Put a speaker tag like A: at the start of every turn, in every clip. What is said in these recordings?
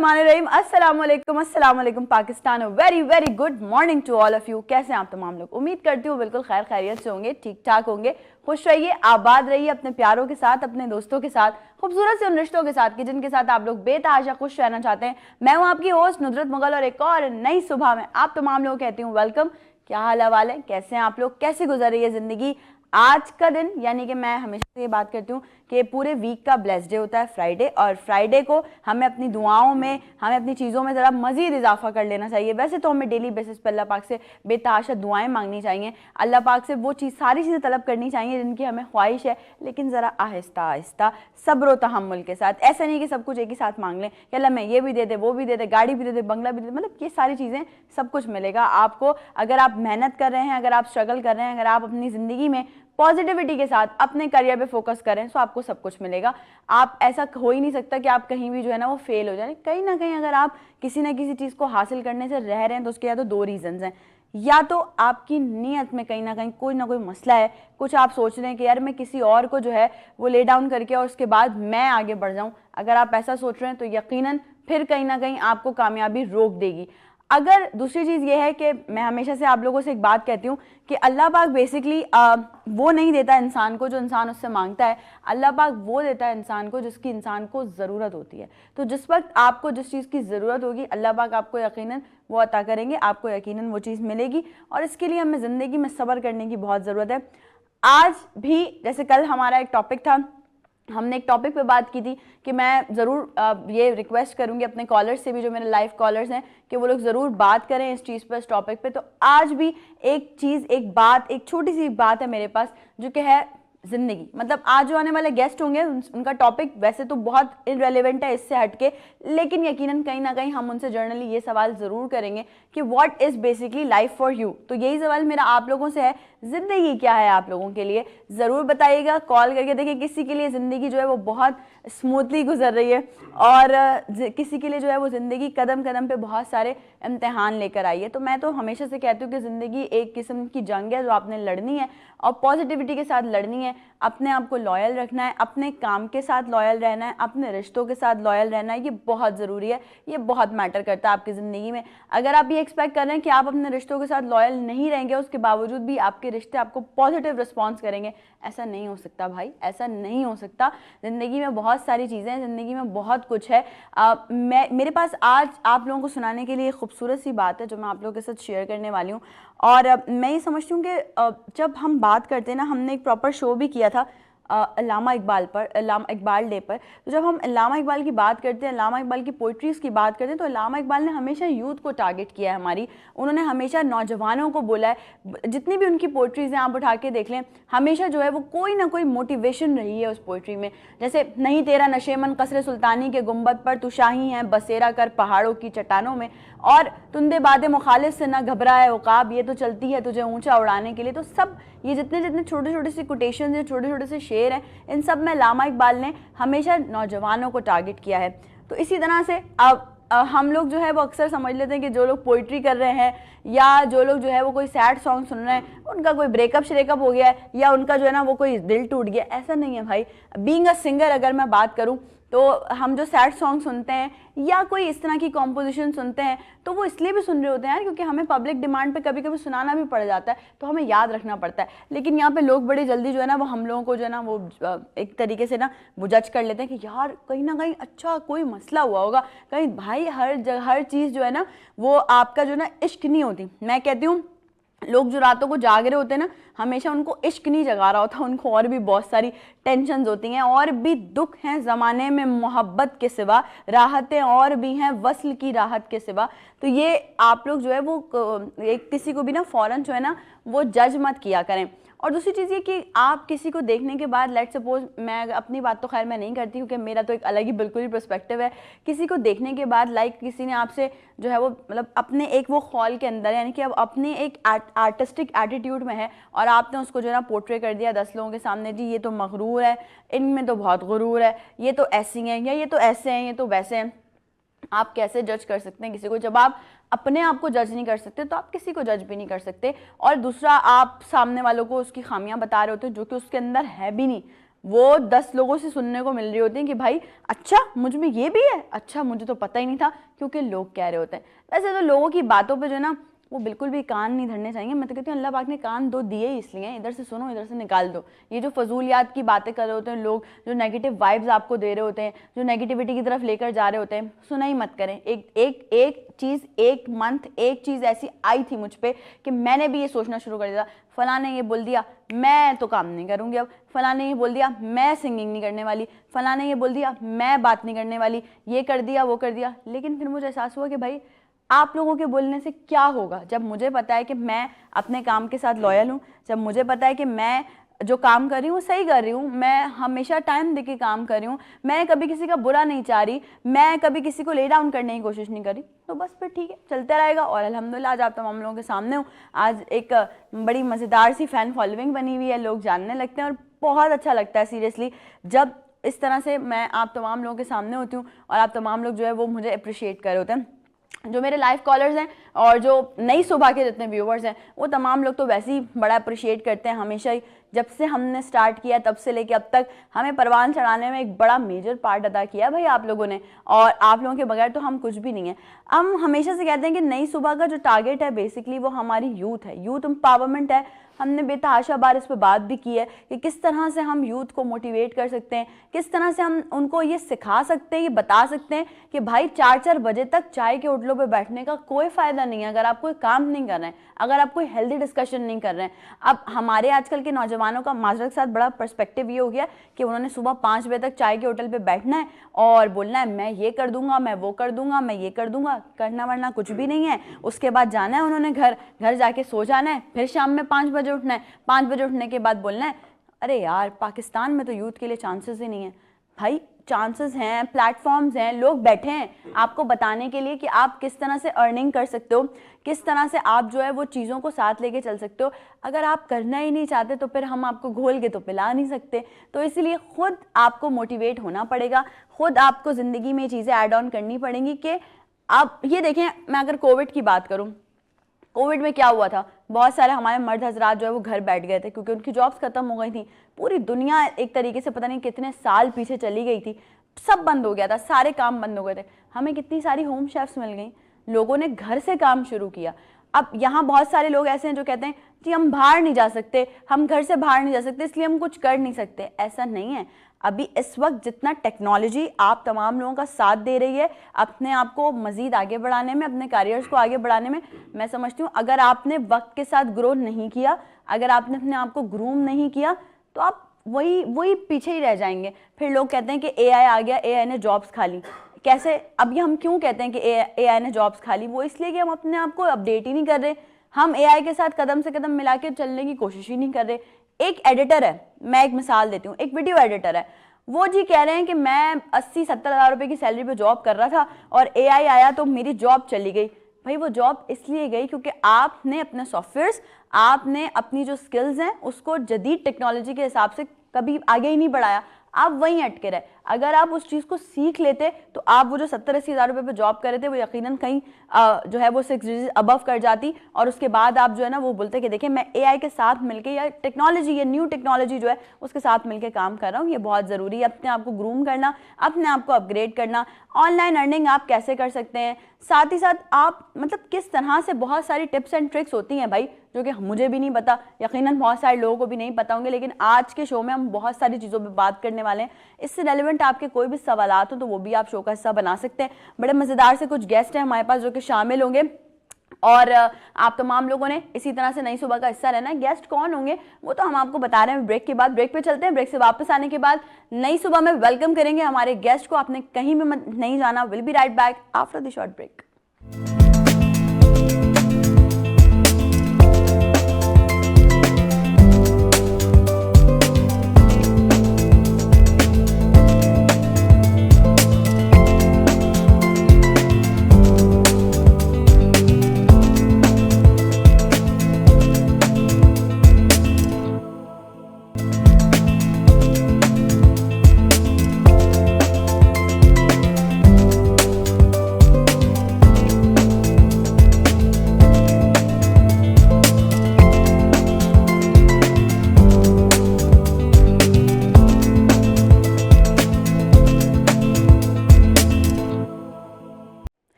A: बिस्मिल्लाहिर्रहमानिर्रहीम। अस्सलाम वालेकुम Pakistan. Very very good morning to all of you. कैसे हैं आप तमाम लोग? उम्मीद करती हूँ बिल्कुल खैर खैरियत से होंगे, ठीक ठाक होंगे, खुश रहिए, आबाद रहिए अपने प्यारों के साथ, अपने दोस्तों के साथ, खूबसूरत से उन रिश्तों के साथ कि जिनके साथ आप लोग बेतहाशा खुश रहना चाहते हैं। मैं हूँ आपकी होस्ट नुसरत मुगल और एक और नई सुबह में आप तमाम लोग कहती हूँ वेलकम। क्या हाल हवाल है, कैसे हैं आप लोग, कैसे गुजर रही है जिंदगी? आज का दिन यानी कि मैं हमेशा ये बात करती हूँ कि पूरे वीक का ब्लेस्ड डे होता है फ्राइडे, और फ्राइडे को हमें अपनी दुआओं में, हमें अपनी चीज़ों में ज़रा मज़ीद इजाफा कर लेना चाहिए। वैसे तो हमें डेली बेसिस पर अल्लाह पाक से बेतहाशा दुआएं मांगनी चाहिए, अल्लाह पाक से वो चीज़ सारी चीज़ें तलब करनी चाहिए जिनकी हमें ख्वाहिश है, लेकिन ज़रा आहिस्ता आहिस्ता सब्र व तहम्मुल के साथ। ऐसा नहीं कि सब कुछ एक ही साथ मांग लें कि अल्लाह मैं ये भी दे दे, वो भी दे दे, गाड़ी भी दे दे, बंगला भी दे दे, मतलब ये सारी चीज़ें सब कुछ मिलेगा आपको अगर आप मेहनत कर रहे हैं, अगर आप स्ट्रगल कर रहे हैं, अगर आप अपनी ज़िंदगी में पॉजिटिविटी के साथ अपने करियर पे फोकस करें तो आपको सब कुछ मिलेगा। आप ऐसा हो ही नहीं सकता कि आप कहीं भी जो है ना वो फेल हो जाए। कहीं ना कहीं अगर आप किसी ना किसी चीज़ को हासिल करने से रह रहे हैं तो उसके या तो दो रीजंस हैं, या तो आपकी नीयत में कहीं ना कोई मसला है, कुछ आप सोच रहे हैं कि यार मैं किसी और को जो है वो ले डाउन करके और उसके बाद मैं आगे बढ़ जाऊं। अगर आप ऐसा सोच रहे हैं तो यकीनन फिर कहीं ना कहीं आपको कामयाबी रोक देगी। अगर दूसरी चीज़ ये है कि मैं हमेशा से आप लोगों से एक बात कहती हूँ कि अल्लाह पाक बेसिकली वो नहीं देता इंसान को जो इंसान उससे मांगता है, अल्लाह पाक वो देता है इंसान को जिसकी इंसान को ज़रूरत होती है। तो जिस वक्त आपको जिस चीज़ की ज़रूरत होगी अल्लाह पाक आपको यकीनन वो अता करेंगे, आपको यकीनन वो चीज़ मिलेगी, और इसके लिए हमें ज़िंदगी में सब्र करने की बहुत ज़रूरत है। आज भी जैसे कल हमारा एक टॉपिक था, हमने एक टॉपिक पे बात की थी कि मैं ज़रूर ये रिक्वेस्ट करूंगी अपने कॉलर्स से भी, जो मेरे लाइव कॉलर्स हैं, कि वो लोग ज़रूर बात करें इस चीज़ पर, इस टॉपिक पे। तो आज भी एक चीज़, एक बात, एक छोटी सी बात है मेरे पास जो कि है ज़िंदगी। मतलब आज जो आने वाले गेस्ट होंगे उनका टॉपिक वैसे तो बहुत इनरेलेवेंट है इससे हटके, लेकिन यकीनन कहीं ना कहीं हम उनसे जर्नली ये सवाल ज़रूर करेंगे कि what is basically life for you. तो यही सवाल मेरा आप लोगों से है, ज़िंदगी क्या है आप लोगों के लिए? ज़रूर बताइएगा कॉल करके। देखिए किसी के लिए ज़िंदगी जो है वो बहुत स्मूथली गुजर रही है, और किसी के लिए जो है वो ज़िंदगी कदम कदम पे बहुत सारे इम्तिहान लेकर आई है। तो मैं तो हमेशा से कहती हूँ कि ज़िंदगी एक किस्म की जंग है जो आपने लड़नी है, और पॉजिटिविटी के साथ लड़नी है। अपने आप को लॉयल रखना है, अपने काम के साथ लॉयल रहना है, अपने रिश्तों के साथ लॉयल रहना है। ये बहुत ज़रूरी है, ये बहुत मैटर करता है आपकी ज़िंदगी में। अगर आप ये एक्सपेक्ट कर रहे हैं कि आप अपने रिश्तों के साथ लॉयल नहीं रहेंगे, उसके बावजूद भी आपके रिश्ते आपको पॉजिटिव रिस्पॉन्स करेंगे, ऐसा नहीं हो सकता भाई, ऐसा नहीं हो सकता। ज़िंदगी में बहुत सारी चीज़ें हैं, ज़िंदगी में बहुत कुछ है। मेरे पास आज आप लोगों को सुनाने के लिए एक खूबसूरत सी बात है जो मैं आप लोगों के साथ शेयर करने वाली हूँ। और मैं ये समझती हूँ कि जब हम बात करते हैं ना, हमने एक प्रॉपर शो भी किया था अल्लामा इकबाल पर, अल्लामा इकबाल डे पर। तो जब हम अल्लामा इकबाल की बात करते हैं, अल्लामा इकबाल की पोइट्रीज़ की बात करते हैं, तो अल्लामा इकबाल ने हमेशा यूथ को टारगेट किया है हमारी। उन्होंने हमेशा नौजवानों को बोला है। जितनी भी उनकी पोइट्रीज़ हैं आप उठा के देख लें, हमेशा जो है वो कोई ना कोई मोटिवेशन रही है उस पोइट्री में। जैसे नहीं तेरा नशेमन कसरे सुल्तानी के गुंबद पर, तू शाही है बसेरा कर पहाड़ों की चट्टानों में, और तुंदे बादे मुखालिफ से ना घबराए उकाब, ये तो चलती है तुझे ऊंचा उड़ाने के लिए। तो सब ये जितने जितने छोटे छोटे से कोटेशन हैं, छोटे छोटे से शेर हैं, इन सब में अल्लामा इकबाल ने हमेशा नौजवानों को टारगेट किया है। तो इसी तरह से अब हम लोग जो है वो अक्सर समझ लेते हैं कि जो लोग पोइट्री कर रहे हैं या जो लोग जो है वो कोई सैड सॉन्ग सुन रहे हैं, उनका कोई ब्रेकअप श्रेकअप हो गया है, या उनका जो है ना वो कोई दिल टूट गया। ऐसा नहीं है भाई। बीइंग अ सिंगर अगर मैं बात करूं तो हम जो सैड सॉन्ग सुनते हैं या कोई इस तरह की कॉम्पोजिशन सुनते हैं तो वो इसलिए भी सुन रहे होते हैं यार क्योंकि हमें पब्लिक डिमांड पे कभी कभी सुनाना भी पड़ जाता है, तो हमें याद रखना पड़ता है। लेकिन यहाँ पे लोग बड़ी जल्दी जो है ना वो हम लोगों को जो है ना वो एक तरीके से ना वो जज कर लेते हैं कि यार कहीं ना कहीं अच्छा कोई मसला हुआ होगा कहीं। भाई हर चीज़ जो है ना वो आपका जो ना इश्क नहीं होती। मैं कहती हूँ लोग जो रातों को जाग रहे होते हैं ना, हमेशा उनको इश्क नहीं जगा रहा होता, उनको और भी बहुत सारी टेंशन्स होती हैं, और भी दुख हैं ज़माने में मोहब्बत के सिवा, राहतें और भी हैं वस्ल की राहत के सिवा। तो ये आप लोग जो है वो किसी को भी ना फ़ौरन जो है ना वो जज मत किया करें। और दूसरी चीज़ ये कि आप किसी को देखने के बाद, लेट सपोज, मैं अपनी बात तो खैर मैं नहीं करती क्योंकि मेरा तो एक अलग ही बिल्कुल ही पर्सपेक्टिव है। किसी को देखने के बाद लाइक किसी ने आपसे जो है वो मतलब अपने एक वो खौल के अंदर यानी कि अब अपने एक आर्टिस्टिक एटीट्यूड में है और आपने उसको जो है ना पोर्ट्रे कर दिया 10 लोगों के सामने, जी ये तो मगरूर है, इनमें तो बहुत गुरूर है, ये तो ऐसी हैं, या ये तो ऐसे हैं, ये तो वैसे हैं। आप कैसे जज कर सकते हैं किसी को? जब आप अपने आप को जज नहीं कर सकते तो आप किसी को जज भी नहीं कर सकते। और दूसरा, आप सामने वालों को उसकी खामियां बता रहे होते हैं जो कि उसके अंदर है भी नहीं। वो 10 लोगों से सुनने को मिल रही होती हैं कि भाई अच्छा मुझ में ये भी है, अच्छा मुझे तो पता ही नहीं था, क्योंकि लोग कह रहे होते हैं। वैसे तो लोगों की बातों पे जो है ना वो बिल्कुल भी कान नहीं धरने चाहिए। मैं तो कहती हूँ अल्लाह पाक ने कान दो दिए ही इसलिए हैं, इधर से सुनो इधर से निकाल दो। ये जो फजूलियात की बातें कर रहे होते हैं लोग, जो नेगेटिव वाइब्स आपको दे रहे होते हैं, जो नेगेटिविटी की तरफ लेकर जा रहे होते हैं, सुना ही मत करें। एक चीज़, एक मंथ एक चीज़ ऐसी आई थी मुझ पर कि मैंने भी ये सोचना शुरू कर दिया, फलां ने ये बोल दिया मैं तो काम नहीं करूँगी, अब फलां ने ये बोल दिया मैं सिंगिंग नहीं करने वाली, फलां ने ये बोल दिया मैं बात नहीं करने वाली, ये कर दिया वो कर दिया। लेकिन फिर मुझे एहसास हुआ कि भाई आप लोगों के बोलने से क्या होगा, जब मुझे पता है कि मैं अपने काम के साथ लॉयल हूँ, जब मुझे पता है कि मैं जो काम कर रही हूँ सही कर रही हूँ, मैं हमेशा टाइम देके काम कर रही हूँ, मैं कभी किसी का बुरा नहीं चाह रही, मैं कभी किसी को ले डाउन करने की कोशिश नहीं करी, तो बस फिर ठीक है चलता रहेगा। और अल्हम्दुलिल्लाह आज आप तमाम लोगों के सामने हूँ। आज एक बड़ी मज़ेदार सी फ़ैन फॉलोइंग बनी हुई है, लोग जानने लगते हैं और बहुत अच्छा लगता है सीरियसली जब इस तरह से मैं आप तमाम लोगों के सामने होती हूँ और आप तमाम लोग जो है वो मुझे अप्रिशिएट कर रहे होते हैं। जो मेरे लाइव कॉलर्स हैं और जो नई सुबह के जितने व्यूवर्स हैं वो तमाम लोग तो वैसे ही बड़ा अप्रिशिएट करते हैं हमेशा ही। जब से हमने स्टार्ट किया तब से लेके अब तक हमें परवान चढ़ाने में एक बड़ा मेजर पार्ट अदा किया है भाई आप लोगों ने, और आप लोगों के बगैर तो हम कुछ भी नहीं है। हम हमेशा से कहते हैं कि नई सुबह का जो टारगेट है बेसिकली वो हमारी यूथ है, यूथ एम्पावरमेंट है। हमने बेतहाशा बार इस पर बात भी की है कि किस तरह से हम यूथ को मोटिवेट कर सकते हैं, किस तरह से हम उनको ये सिखा सकते हैं, ये बता सकते हैं कि भाई 4-4 बजे तक चाय के होटलों पे बैठने का कोई फ़ायदा नहीं है अगर आप कोई काम नहीं कर रहे हैं, अगर आप कोई हेल्दी डिस्कशन नहीं कर रहे हैं। अब हमारे आजकल के नौजवानों का माजरत के साथ बड़ा पर्सपेक्टिव ये हो गया कि उन्होंने सुबह 5 बजे तक चाय के होटल पर बैठना है और बोलना है मैं ये कर दूंगा, मैं वो कर दूंगा, मैं ये कर दूंगा, करना वरना कुछ भी नहीं है। उसके बाद जाना है उन्होंने घर जाके सो जाना है, फिर शाम में 5 बजे उठना है, 5 बजे उठने के बाद बोलना है अरे यार पाकिस्तान में तो यूथ के लिए चांसेस ही नहीं है। भाई चांसेस हैं, प्लेटफॉर्म्स हैं, लोग बैठे हैं आपको बताने के लिए कि आप किस तरह से अर्निंग कर सकते हो, किस तरह से आप जो है वो चीज़ों को साथ लेके चल सकते हो। अगर आप करना ही नहीं चाहते तो फिर हम आपको घोल के तो पिला नहीं सकते। तो इसलिए खुद आपको मोटिवेट होना पड़ेगा, खुद आपको ज़िंदगी में ये चीज़ें ऐड ऑन करनी पड़ेंगी। कि आप ये देखें, मैं अगर कोविड की बात करूँ, कोविड में क्या हुआ था, बहुत सारे हमारे मर्द हजरात जो है वो घर बैठ गए थे क्योंकि उनकी जॉब्स खत्म हो गई थी। पूरी दुनिया एक तरीके से पता नहीं कितने साल पीछे चली गई थी, सब बंद हो गया था, सारे काम बंद हो गए थे। हमें कितनी सारी होम शेफ्स मिल गई, लोगों ने घर से काम शुरू किया। अब यहाँ बहुत सारे लोग ऐसे हैं जो कहते हैं जी हम बाहर नहीं जा सकते, हम घर से बाहर नहीं जा सकते इसलिए हम कुछ कर नहीं सकते। ऐसा नहीं है। अभी इस वक्त जितना टेक्नोलॉजी आप तमाम लोगों का साथ दे रही है अपने आप को मज़ीद आगे बढ़ाने में, अपने करियर्स को आगे बढ़ाने में, मैं समझती हूँ अगर आपने वक्त के साथ ग्रो नहीं किया, अगर आपने अपने आप को ग्रूम नहीं किया तो आप वही पीछे ही रह जाएंगे। फिर लोग कहते हैं कि एआई आ गया, एआई ने जॉब्स खा ली। कैसे? अभी हम क्यों कहते हैं कि एआई ने जॉब्स खा ली? वो इसलिए कि हम अपने आप को अपडेट ही नहीं कर रहे, हम एआई के साथ कदम से कदम मिला के चलने की कोशिश ही नहीं कर रहे। एक एडिटर है, मैं एक मिसाल देती हूँ, एक वीडियो एडिटर है, वो जी कह रहे हैं कि मैं 80-70 हज़ार रुपये की सैलरी पे जॉब कर रहा था और एआई आया तो मेरी जॉब चली गई। भाई वो जॉब इसलिए गई क्योंकि आपने अपने सॉफ्टवेयर्स, आपने अपनी जो स्किल्स हैं उसको जदीद टेक्नोलॉजी के हिसाब से कभी आगे ही नहीं बढ़ाया, आप वहीं अटके रहे। अगर आप उस चीज़ को सीख लेते तो आप वो जो 70-80 हज़ार रुपये पे जॉब कर रहे थे वो यकीनन कहीं जो है वो 6 डिजिट अबव कर जाती। और उसके बाद आप जो है ना वो बोलते कि देखिए मैं एआई के साथ मिलके या टेक्नोलॉजी, ये न्यू टेक्नोलॉजी जो है उसके साथ मिलके काम कर रहा हूँ। ये बहुत ज़रूरी है अपने आप को ग्रूम करना, अपने आप को अपग्रेड करना। ऑनलाइन अर्निंग आप कैसे कर सकते हैं, साथ ही साथ आप मतलब किस तरह से, बहुत सारी टिप्स एंड ट्रिक्स होती हैं भाई जो कि मुझे भी नहीं पता, यकीनन बहुत सारे लोगों को भी नहीं पता होंगे। लेकिन आज के शो में हम बहुत सारी चीज़ों पे बात करने वाले हैं। इससे रेलिवेंट आपके कोई भी सवालात हो तो वो भी आप शो का हिस्सा बना सकते हैं। बड़े मज़ेदार से कुछ गेस्ट हैं हमारे पास जो कि शामिल होंगे और आप तमाम लोगों ने इसी तरह से नई सुबह का हिस्सा रहना है। गेस्ट कौन होंगे वो तो हम आपको बता रहे हैं ब्रेक के बाद। ब्रेक पे चलते हैं, ब्रेक से वापस आने के बाद नई सुबह में वेलकम करेंगे हमारे गेस्ट को। आपने कहीं भी नहीं जाना। Will be right back after the short break.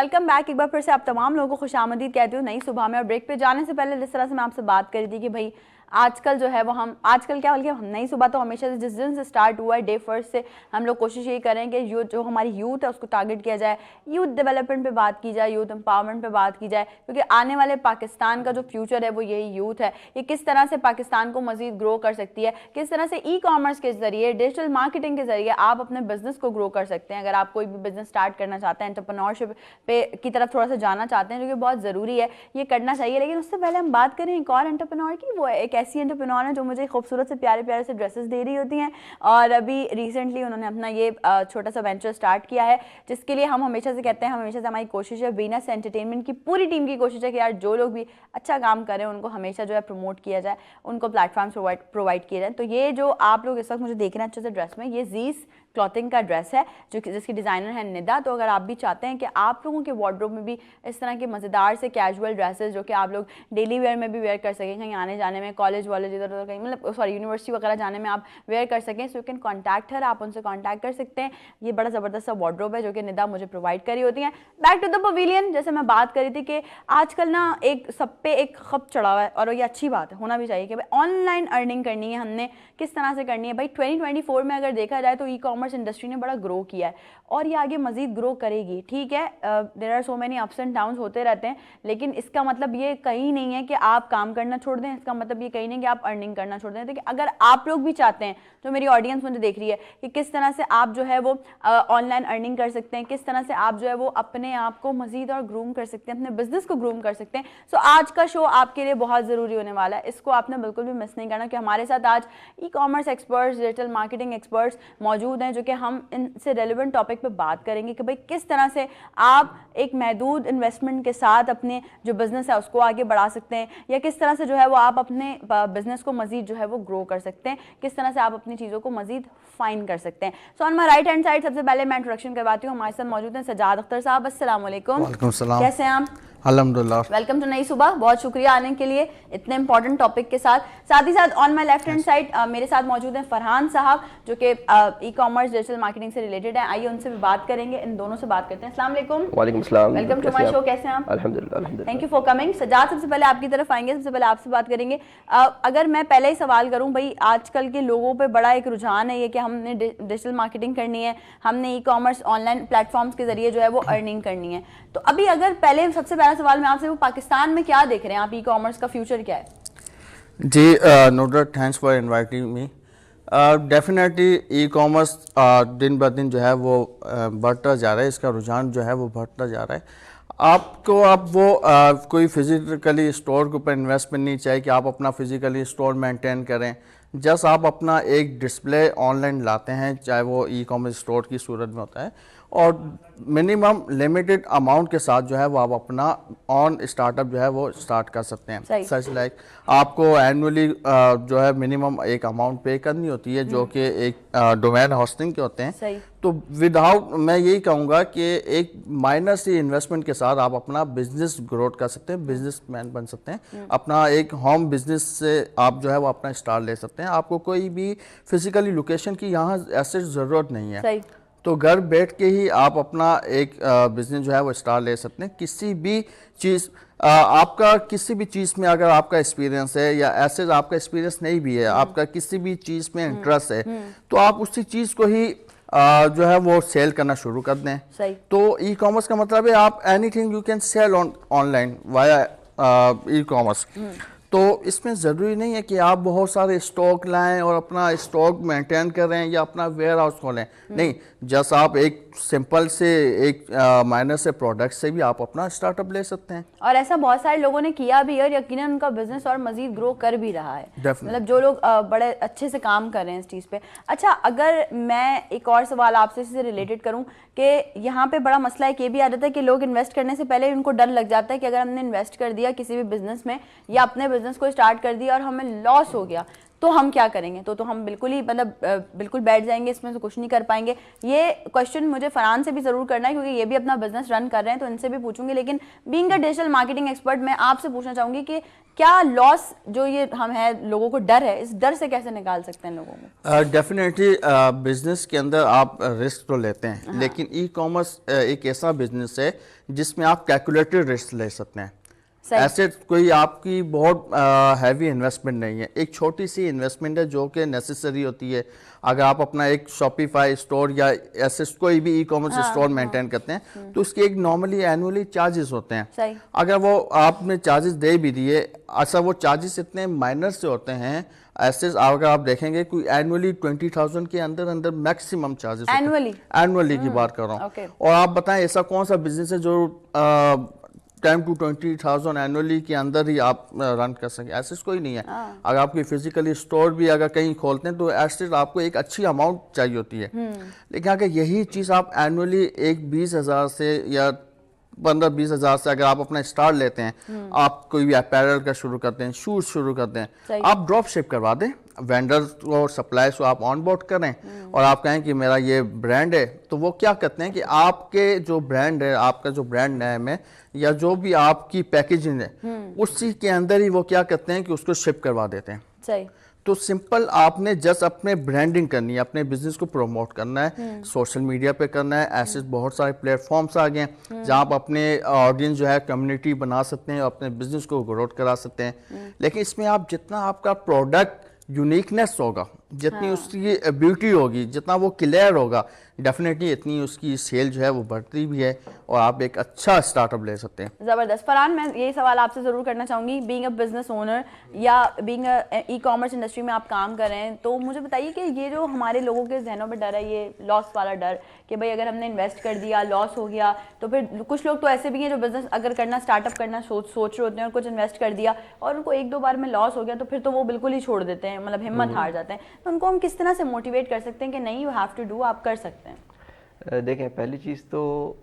A: Welcome back. एक बार फिर से आप तमाम लोगों को खुशामदीद कहती हूँ नई सुबह में। और ब्रेक पे जाने से पहले जिस तरह से मैं आपसे बात करी थी कि भाई आजकल जो है वो हम आजकल क्या बल्कि हम नई सुबह तो हमेशा से जिस दिन से स्टार्ट हुआ है डे फर्स्ट से हम लोग कोशिश यही करें कि जो हमारी यूथ है उसको टारगेट किया जाए, यूथ डेवलपमेंट पे बात की जाए, यूथ एम्पावरमेंट पे बात की जाए, क्योंकि आने वाले पाकिस्तान का जो फ्यूचर है वो यही यूथ है। ये किस तरह से पाकिस्तान को मजीद ग्रो कर सकती है, किस तरह से ई कॉमर्स के जरिए, डिजिटल मार्केटिंग के जरिए आप अपने बिजनेस को ग्रो कर सकते हैं। अगर आप कोई भी बिजनेस स्टार्ट करना चाहते हैं, एंटरप्रेन्योरशिप पे की तरफ थोड़ा सा जाना चाहते हैं, जो कि बहुत ज़रूरी है, ये करना चाहिए। लेकिन उससे पहले हम बात करें एक और एंटरप्रेन्योर की। वो एक ऐसी एंटरप्रेन्योर है जो मुझे खूबसूरत से प्यारे प्यारे से ड्रेसेस दे रही होती हैं, और अभी रिसेंटली उन्होंने अपना ये छोटा सा वेंचर स्टार्ट किया है, जिसके लिए हम हमेशा से कहते हैं, हमेशा से हमारी कोशिश है, वीनस एंटरटेनमेंट की पूरी टीम की कोशिश है कि यार जो लोग भी अच्छा काम करें उनको हमेशा जो है प्रमोट किया जाए, उनको प्लेटफॉर्म्स प्रोवाइड किए जाए। तो ये जो आप लोग इस वक्त मुझे देख रहे हैं अच्छे से ड्रेस में, ये जीस क्लॉथिंग का ड्रेस है जो कि जिसकी डिज़ाइनर है निदा। तो अगर आप भी चाहते हैं कि आप लोगों के वार्डरोब में भी इस तरह के मज़ेदार से कैजुअल ड्रेसेस जो कि आप लोग डेली वेयर में भी वेयर कर सकें, कहीं आने जाने में, कॉलेज वॉलेज इधर उधर कहीं मतलब सॉरी यूनिवर्सिटी वगैरह जाने में आप वेयर कर सकें, सो यू कैन कॉन्टैक्ट हर, आप उनसे कॉन्टैक्ट कर सकते हैं। ये बड़ा ज़बरदस्त सा वार्डरोब है जो कि निदा मुझे प्रोवाइड करी होती हैं। बैक टू द पवेलियन, जैसे मैं बात करी थी कि आजकल ना एक सब पे एक खप चढ़ा हुआ है, और ये अच्छी बात है, होना भी चाहिए कि भाई ऑनलाइन अर्निंग करनी है, हमने किस तरह से करनी है। भाई 2024 में अगर देखा जाए तो ई कॉमर्स इंडस्ट्री ने बड़ा ग्रो किया है और ये आगे मजीद ग्रो करेगी। ठीक है, there are so many ups and downs होते रहते हैं, लेकिन इसका मतलब ये कहीं नहीं है कि आप काम करना छोड़ दें, इसका मतलब ये कहीं नहीं कि आप अर्निंग करना छोड़ दें। तो अगर आप लोग भी चाहते हैं, जो मेरी ऑडियंस मुझे देख रही है, कि किस तरह से आप जो है वो ऑनलाइन अर्निंग कर सकते हैं, किस तरह से आप जो है वो अपने आप को मजीद और ग्रूम कर सकते हैं, अपने बिजनेस को ग्रूम कर सकते हैं, सो आज का शो आपके लिए बहुत ज़रूरी होने वाला है। इसको आपने बिल्कुल भी मिस नहीं करना, कि हमारे साथ आज e commerce experts, digital marketing experts मौजूद हैं, जो कि हम इनसे रेलिवेंट टॉपिक पे बात करेंगे कि भाई किस तरह से आप एक महदूद इन्वेस्टमेंट के साथ अपने जो बिजनेस है उसको आगे बढ़ा सकते हैं, या किस तरह से जो है वो आप अपने बिजनेस को मजीद जो है वो ग्रो कर सकते हैं, किस तरह से आप अपनी चीज़ों को मजीद फाइन कर सकते हैं। So on my right hand side सबसे पहले मैं इंट्रोडक्शन करवाती हूँ, हमारे साथ मौजूद हैं सजाद अख्तर साहब। अस्सलाम वालेकुम।
B: वालेकुम सलाम।
A: कैसे हैं आप?
B: अल्हम्दुलिल्लाह।
A: वेलकम टू नई सुबह, बहुत शुक्रिया आने के लिए इतने इंपॉर्टेंट टॉपिक के साथ। साथ ही साथ on my left hand side मेरे साथ मौजूद हैं फरहान साहब, जो कि ई कॉमर्स डिजिटल मार्केटिंग से रिलेटेड है। आइए उनसे भी बात करेंगे, इन दोनों से बात करते हैं। अस्सलाम वालेकुम।
C: वालेकुम सलाम।
A: Welcome to my show. कैसे हैं आप?
C: अल्हम्दुलिल्लाह अल्हम्दुलिल्लाह।
A: Thank you for coming. Sajjad, सबसे पहले आपकी तरफ आएंगे, सबसे पहले आपसे बात करेंगे। अगर मैं पहले ही सवाल करूं, भाई आजकल के लोगों पे बड़ा एक रुझान है ये कि हमने डिजिटल मार्केटिंग करनी है, हमने ई कॉमर्स ऑनलाइन प्लेटफॉर्म्स के जरिए जो है वो अर्निंग करनी है। तो अभी अगर पहले सबसे पहला सवाल मैं आपसे, वो पाकिस्तान में क्या देख रहे हैं आप, ई कॉमर्स का फ्यूचर क्या है?
B: जी Nusrat, thanks for inviting me. Definitely e commerce दिन ब दिन जो है वो बढ़ता जा रहा है, इसका रुझान जो है वो बढ़ता जा रहा है। आपको अब वो कोई फिजिकली स्टोर के ऊपर इन्वेस्टमेंट नहीं चाहिए कि आप अपना फिजिकली स्टोर मेंटेन करें। जस्ट आप अपना एक डिस्प्ले ऑनलाइन लाते हैं, चाहे वो ई कॉमर्स स्टोर की सूरत में होता है, और मिनिमम लिमिटेड अमाउंट के साथ जो है वो आप अपना ऑन स्टार्टअप जो है वो स्टार्ट कर सकते हैं। सच लाइक आपको एनुअली जो है मिनिमम एक अमाउंट पे करनी होती है, जो कि एक डोमेन होस्टिंग के होते हैं। तो विदाउट, मैं यही कहूँगा कि एक माइनर सी इन्वेस्टमेंट के साथ आप अपना बिजनेस ग्रोथ कर सकते हैं, बिजनेसमैन बन सकते हैं। अपना एक होम बिजनेस से आप जो है वो अपना स्टार्ट ले सकते हैं। आपको कोई भी फिजिकली लोकेशन की यहाँ ऐसे ज़रूरत नहीं है, तो घर बैठ के ही आप अपना एक बिजनेस जो है वो स्टार्ट ले सकते हैं। किसी भी चीज़ आपका किसी भी चीज़ में अगर आपका एक्सपीरियंस है, या ऐसे आपका एक्सपीरियंस नहीं भी है, आपका किसी भी चीज़ में इंटरेस्ट है, तो आप उसी चीज़ को ही जो है वो सेल करना शुरू कर दें। तो ई कॉमर्स का मतलब है आप anything you can sell online via e commerce. तो इसमें ज़रूरी नहीं है कि आप बहुत सारे स्टॉक लाएं और अपना स्टॉक मेंटेन करें या अपना वेयर हाउस खोलें। नहीं, जस्ट आप एक सिंपल से एक माइनर से प्रोडक्ट से भी आप अपना स्टार्टअप ले सकते हैं,
A: और ऐसा बहुत सारे लोगों ने किया भी है, और यकीनन उनका बिजनेस और मजीद ग्रो कर भी रहा है। मतलब जो लोग बड़े अच्छे से काम कर रहे हैं इस चीज़ पे। अच्छा, अगर मैं एक और सवाल आपसे इससे रिलेटेड करूं कि यहाँ पे बड़ा मसला एक ये भी आ जाता है कि लोग इन्वेस्ट करने से पहले उनको डर लग जाता है कि अगर हमने इन्वेस्ट कर दिया किसी भी बिजनेस में या अपने बिजनेस को स्टार्ट कर दिया और हमें लॉस हो गया, तो हम क्या करेंगे? तो हम बिल्कुल ही मतलब बिल्कुल बैठ जाएंगे, इसमें से कुछ नहीं कर पाएंगे। ये क्वेश्चन मुझे फरहान से भी जरूर करना है क्योंकि ये भी अपना बिजनेस रन कर रहे हैं, तो इनसे भी पूछूंगी। लेकिन being a digital marketing expert, मैं आपसे पूछना चाहूंगी कि क्या लॉस जो ये हम है, लोगों को डर है, इस डर से कैसे निकाल सकते हैं लोगों को?
B: डेफिनेटली बिजनेस के अंदर आप रिस्क तो लेते हैं,
A: हाँ।
B: लेकिन ई कॉमर्स एक ऐसा बिजनेस है जिसमें आप कैलकुलेटेड रिस्क ले सकते हैं।
A: सही।
B: ऐसे कोई आपकी बहुत हैवी इन्वेस्टमेंट नहीं है, एक छोटी सी इन्वेस्टमेंट है जो कि नेसेसरी होती है। अगर आप अपना एक शॉपिफाई स्टोर या ऐसे कोई भी ई कॉमर्स स्टोर मेंटेन करते हैं तो उसके एक नॉर्मली एनुअली चार्जेस होते हैं।
A: सही।
B: अगर वो आपने चार्जेस दे भी दिए, अच्छा वो चार्जेस इतने माइनर से होते हैं, ऐसे अगर आप देखेंगे कोई एनुअली 20,000 के अंदर अंदर मैक्सिमम चार्जेस एनुअली की बात कर रहा हूँ।
A: ओके।
B: और आप बताएं ऐसा कौन सा बिजनेस है जो 10 to 20,000 एनुअली के अंदर ही आप रन कर सकें? ऐसे कोई नहीं है। अगर आप कोई फिजिकली स्टोर भी अगर कहीं खोलते हैं तो ऐसे आपको एक अच्छी अमाउंट चाहिए होती है। लेकिन अगर यही चीज़ आप एनुअली एक 20,000 से या 15-20,000 से अगर आप अपना स्टार्ट लेते हैं, आप कोई भी अपैरल का शुरू करते हैं, शूज शुरू करते हैं, आप ड्रॉप शिप करवा दें, वेंडर्स और सप्लायर्स को आप ऑन बोर्ड करें और आप कहें कि मेरा ये ब्रांड है, तो वो क्या करते हैं कि आपके जो ब्रांड है, आपका जो ब्रांड नेम है या जो भी आपकी पैकेजिंग है उसी के अंदर ही वो क्या करते हैं कि उसको शिप करवा देते हैं।
A: सही।
B: तो सिंपल आपने जस्ट अपने ब्रांडिंग करनी है, अपने बिजनेस को प्रमोट करना है, सोशल मीडिया पे करना है। ऐसे बहुत सारे प्लेटफॉर्म्स आ गए हैं जहां आप अपने ऑडियंस जो है कम्युनिटी बना सकते हैं, अपने बिजनेस को ग्रोथ करा सकते हैं। लेकिन इसमें आप जितना आपका प्रोडक्ट यूनिकनेस होगा, जितनी उसकी ब्यूटी होगी, जितना वो क्लियर होगा, डेफिनेटली इतनी उसकी सेल जो है वो बढ़ती भी है और आप एक अच्छा स्टार्टअप ले सकते हैं।
A: जबरदस्त। फरहान, मैं यही सवाल आपसे जरूर करना चाहूंगी, बीइंग अ बिजनेस ओनर या being a e commerce industry में आप काम कर रहे हैं, तो मुझे बताइए कि ये जो हमारे लोगों के जहनों में डर है, ये लॉस वाला डर कि भाई अगर हमने इन्वेस्ट कर दिया, लॉस हो गया, तो फिर कुछ लोग तो ऐसे भी हैं जो बिजनेस अगर करना, स्टार्टअप करना सोच रहे होते हैं और कुछ इन्वेस्ट कर दिया और उनको 1-2 बार में लॉस हो गया तो फिर तो वो बिल्कुल ही छोड़ देते हैं, मतलब हिम्मत हार जाते हैं। तो उनको हम किस तरह से मोटिवेट कर सकते हैं कि नहीं, यू हैव टू डू, आप कर सकते हैं?
C: देखें, पहली चीज़ तो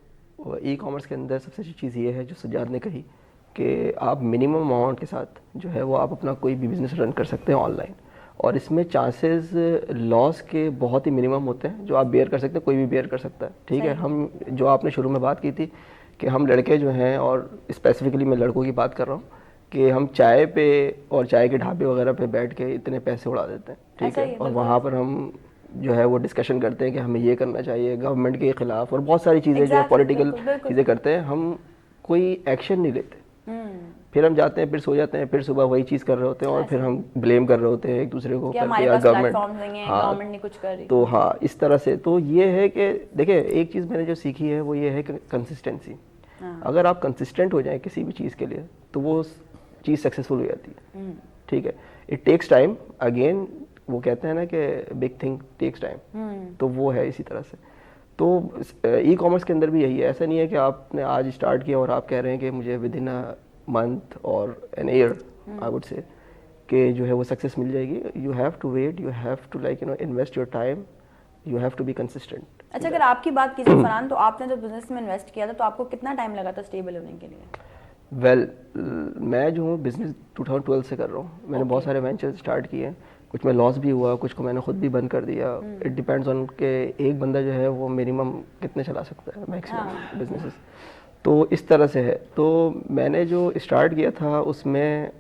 C: ई कॉमर्स के अंदर सबसे अच्छी चीज़ ये है जो सज्जाद ने कही कि आप मिनिमम अमाउंट के साथ जो है वो आप अपना कोई भी बिज़नेस रन कर सकते हैं ऑनलाइन, और इसमें चांसेस लॉस के बहुत ही मिनिमम होते हैं जो आप बेयर कर सकते हैं, कोई भी बेयर कर सकता है। ठीक है, हम जो आपने शुरू में बात की थी कि हम लड़के जो हैं, और स्पेसिफिकली मैं लड़कों की बात कर रहा हूँ, कि हम चाय पे और चाय के ढाबे वगैरह पे बैठ के इतने पैसे उड़ा देते हैं। ठीक है, और वहाँ पर हम जो है वो डिस्कशन करते हैं कि हमें ये करना चाहिए गवर्नमेंट के खिलाफ, और बहुत सारी चीज़ें जो है पॉलिटिकल चीज़ें करते हैं, हम कोई एक्शन नहीं लेते। फिर हम जाते हैं, फिर सो जाते हैं, फिर सुबह वही चीज़ कर रहे होते हैं और फिर हम ब्लेम कर रहे होते हैं एक दूसरे को करके, या गवर्नमेंट
A: नहीं कुछ कर रही।
C: तो हाँ, इस तरह से। तो ये है कि देखिए, एक चीज़ मैंने जो सीखी है वो ये है कि कंसिस्टेंसी। अगर आप कंसिस्टेंट हो जाएं किसी भी चीज़ के लिए तो वो चीज़ सक्सेसफुल हो जाती है। ठीक है, इट टेक्स टाइम, अगेन वो कहते हैं ना कि बिग थिंग टेक्स टाइम, तो वो है इसी तरह से। तो ई कॉमर्स के अंदर भी यही है, ऐसा नहीं है कि आपने आज स्टार्ट किया और आप कह रहे हैं कि मुझे विद इन अ मंथ और an year I would say कि जो है वो सक्सेस मिल जाएगी। You have to wait, you have to invest your time, you have to be consistent.
A: अच्छा, अगर आपकी बात की जाए फरहान, तो आपने जब बिजनेस में इन्वेस्ट किया था तो आपको कितना टाइम लगा था स्टेबल होने के लिए?
C: वेल, मैं जो हूँ बिजनेस 2012 से कर रहा हूँ। मैंने बहुत सारे वेंचर्स स्टार्ट किए हैं, कुछ में लॉस भी हुआ, कुछ को मैंने खुद भी बंद कर दिया। इट डिपेंड्स ऑन के एक बंदा जो है वो मिनिमम कितने चला सकता है, मैक्सिमम बिजनेसेस। तो इस तरह से है। तो मैंने जो स्टार्ट किया था उसमें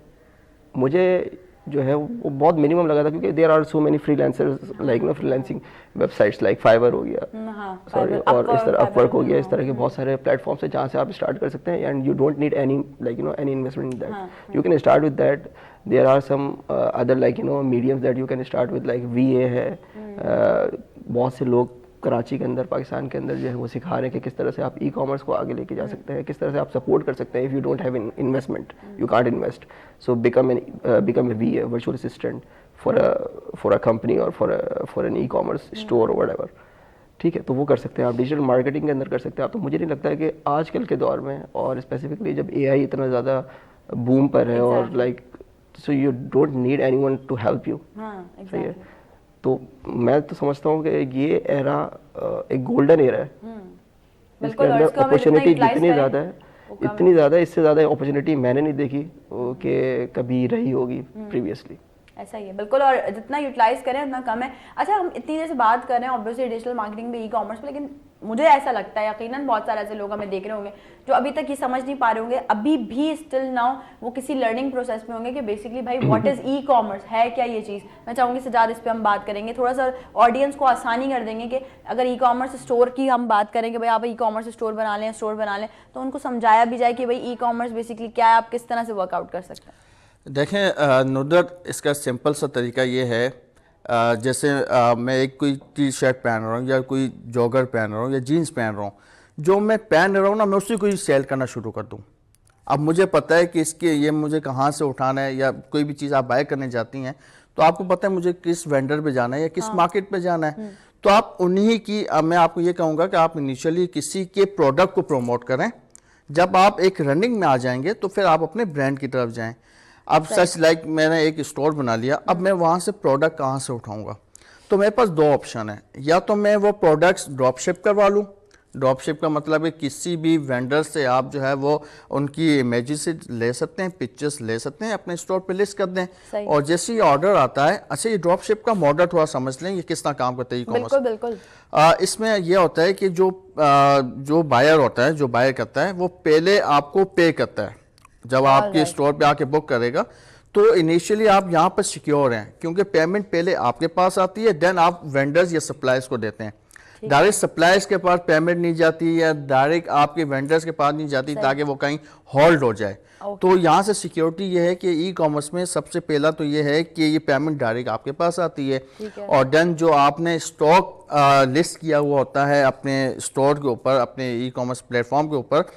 C: मुझे जो है वो बहुत मिनिमम लगा था, क्योंकि there are so many freelancers like freelancing websites like Fiverr हो गया, सॉरी, और इस तरह अपवर्क हो गया, इस तरह के बहुत सारे प्लेटफॉर्म्स हैं जहाँ से आप स्टार्ट कर सकते हैं। And you don't need any any investment in that, you can start with that. There are some other mediums that you can start with, like VA है। बहुत से लोग कराची के अंदर, पाकिस्तान के अंदर जो है वो सिखा रहे हैं कि किस तरह से आप ई कॉमर्स को आगे लेके जा सकते हैं, किस तरह से आप सपोर्ट कर सकते हैं। If you don't have investment, you can't invest, so become a VA, virtual assistant for a company और for an e commerce store और व्हाटएवर। ठीक है, तो वो कर सकते हैं आप, डिजिटल मार्केटिंग के अंदर कर सकते हैं आप। तो मुझे नहीं लगता है कि आजकल के दौर में, और स्पेसिफिकली जब AI इतना ज़्यादा बूम पर है, और like so you don't need anyone to help you. सही है, तो मैं तो समझता हूँ कि ये एरा एक गोल्डन एरा है, इसके अंदर अपॉर्चुनिटी इतनी ज़्यादा है, इतनी ज़्यादा, इससे ज़्यादा अपॉर्चुनिटी मैंने नहीं देखी कि कभी रही होगी प्रीवियसली।
A: ऐसा ही है बिल्कुल, और जितना यूटिलाइज करें उतना कम है। अच्छा, हम इतनी देर से बात कर रहे हैं ऑब्वियसली डिजिटल मार्केटिंग पे, ई कॉमर्स पे, लेकिन मुझे ऐसा लगता है यकीनन बहुत सारे ऐसे लोग हमें देख रहे होंगे जो अभी तक ये समझ नहीं पा रहे होंगे, अभी भी स्टिल नाउ वो किसी लर्निंग प्रोसेस में होंगे कि बेसिकली भाई व्हाट इज ई कॉमर्स, है क्या ये चीज़। मैं चाहूँगी सजाद इस पर हम बात करेंगे, थोड़ा सा ऑडियंस को आसानी कर देंगे कि अगर ई कॉमर्स स्टोर की हम बात करें कि भाई आप ई कॉमर्स स्टोर बना लें, तो उनको समझाया भी जाए कि भाई ई कॉमर्स बेसिकली क्या है, आप किस तरह से वर्कआउट कर सकते हैं।
B: देखें नुदरत, इसका सिंपल सा तरीका ये है, जैसे मैं एक कोई टी शर्ट पहन रहा हूँ या कोई जॉगर पहन रहा हूँ या जीन्स पहन रहा हूँ, जो मैं पहन रहा हूँ ना, मैं उसी को ही सेल करना शुरू कर दूँ। अब मुझे पता है कि इसके ये मुझे कहाँ से उठाना है, या कोई भी चीज़ आप बाय करने जाती हैं तो आपको पता है मुझे किस वेंडर पे जाना है या किस मार्केट पे जाना है, तो आप उन्हीं की, अब मैं आपको ये कहूँगा कि आप इनिशियली किसी के प्रोडक्ट को प्रमोट करें। जब आप एक रनिंग में आ जाएंगे तो फिर आप अपने ब्रांड की तरफ जाएं। अब सच लाइक मैंने एक स्टोर बना लिया, अब मैं वहाँ से प्रोडक्ट कहाँ से उठाऊंगा, तो मेरे पास दो ऑप्शन है, या तो मैं वो प्रोडक्ट्स ड्रॉप शिप करवा लूँ। ड्रॉप शिप का मतलब है किसी भी वेंडर से आप जो है वो उनकी इमेजेस ले सकते हैं, पिक्चर्स ले सकते हैं, अपने स्टोर पे लिस्ट कर दें, और जैसे ही ऑर्डर आता है, अच्छा ये ड्रॉप शिप का मॉडल थोड़ा समझ लें, ये किस तरह काम करता है
A: बिल्कुल बिल्कुल।
B: इसमें यह होता है कि जो बायर होता है, जो बायर करता है, वो पहले आपको पे करता है। जब आपके स्टोर पे आके बुक करेगा तो इनिशियली आप यहाँ पर सिक्योर हैं, क्योंकि पेमेंट पहले आपके पास आती है, देन आप वेंडर्स या सप्लायर्स को देते हैं। डायरेक्ट सप्लायर्स के पास पेमेंट नहीं जाती या डायरेक्ट आपके वेंडर्स के पास नहीं जाती, ताकि वो कहीं होल्ड हो जाए। तो यहाँ से सिक्योरिटी ये है कि ई कॉमर्स में सबसे पहला तो ये है कि ये पेमेंट डायरेक्ट आपके पास आती है, और देन जो आपने स्टॉक लिस्ट किया हुआ होता है अपने स्टोर के ऊपर, अपने ई कॉमर्स प्लेटफॉर्म के ऊपर,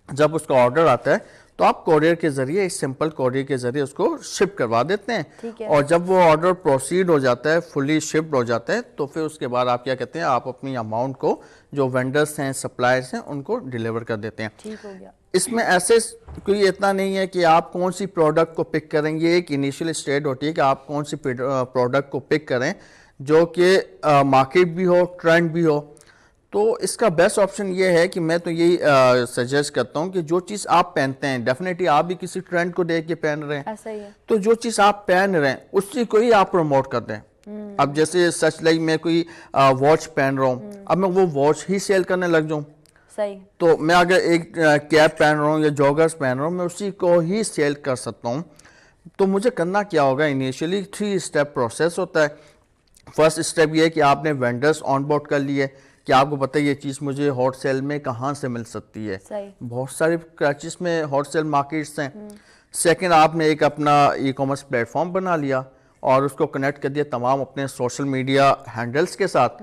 B: जब उसका ऑर्डर आता है तो आप कोरियर के जरिए, इस सिंपल कोरियर के जरिए उसको शिप करवा देते हैं, और जब वो ऑर्डर प्रोसीड हो जाता है, फुली शिप्ड हो जाता है, तो फिर उसके बाद आप क्या कहते हैं, आप अपनी अमाउंट को जो वेंडर्स हैं, सप्लायर्स हैं, उनको डिलीवर कर देते हैं।
A: ठीक हो गया।
B: इसमें ऐसे कोई इतना नहीं है कि आप कौन सी प्रोडक्ट को पिक करेंगे, एक इनिशियल स्टेज होती है कि आप कौन सी प्रोडक्ट को पिक करें जो कि मार्केट भी हो, ट्रेंड भी हो। तो इसका बेस्ट ऑप्शन ये है कि मैं तो यही सजेस्ट करता हूँ कि जो चीज़ आप पहनते हैं, डेफिनेटली आप भी किसी ट्रेंड को देख के पहन रहे हैं,
A: ऐसा ही है,
B: तो जो चीज़ आप पहन रहे हैं उसी को ही आप प्रमोट कर दें। अब जैसे सच लाइक मैं कोई वॉच पहन रहा हूँ, अब मैं वो वॉच ही सेल करने लग जाऊँ,
A: सही,
B: तो मैं अगर एक कैप पहन रहा हूँ या जॉगर्स पहन रहा हूँ, मैं उसी को ही सेल कर सकता हूँ। तो मुझे करना क्या होगा, इनिशियली 3 स्टेप प्रोसेस होता है। फर्स्ट स्टेप ये है कि आपने वेंडर्स ऑन बोर्ड कर लिए, कि आपको पता है ये चीज़ मुझे हॉट सेल में कहाँ से मिल सकती है, बहुत सारे क्रैचेस में हॉट सेल मार्केट्स हैं। सेकंड, आपने एक अपना ई कॉमर्स प्लेटफॉर्म बना लिया और उसको कनेक्ट कर दिया तमाम अपने सोशल मीडिया हैंडल्स के साथ।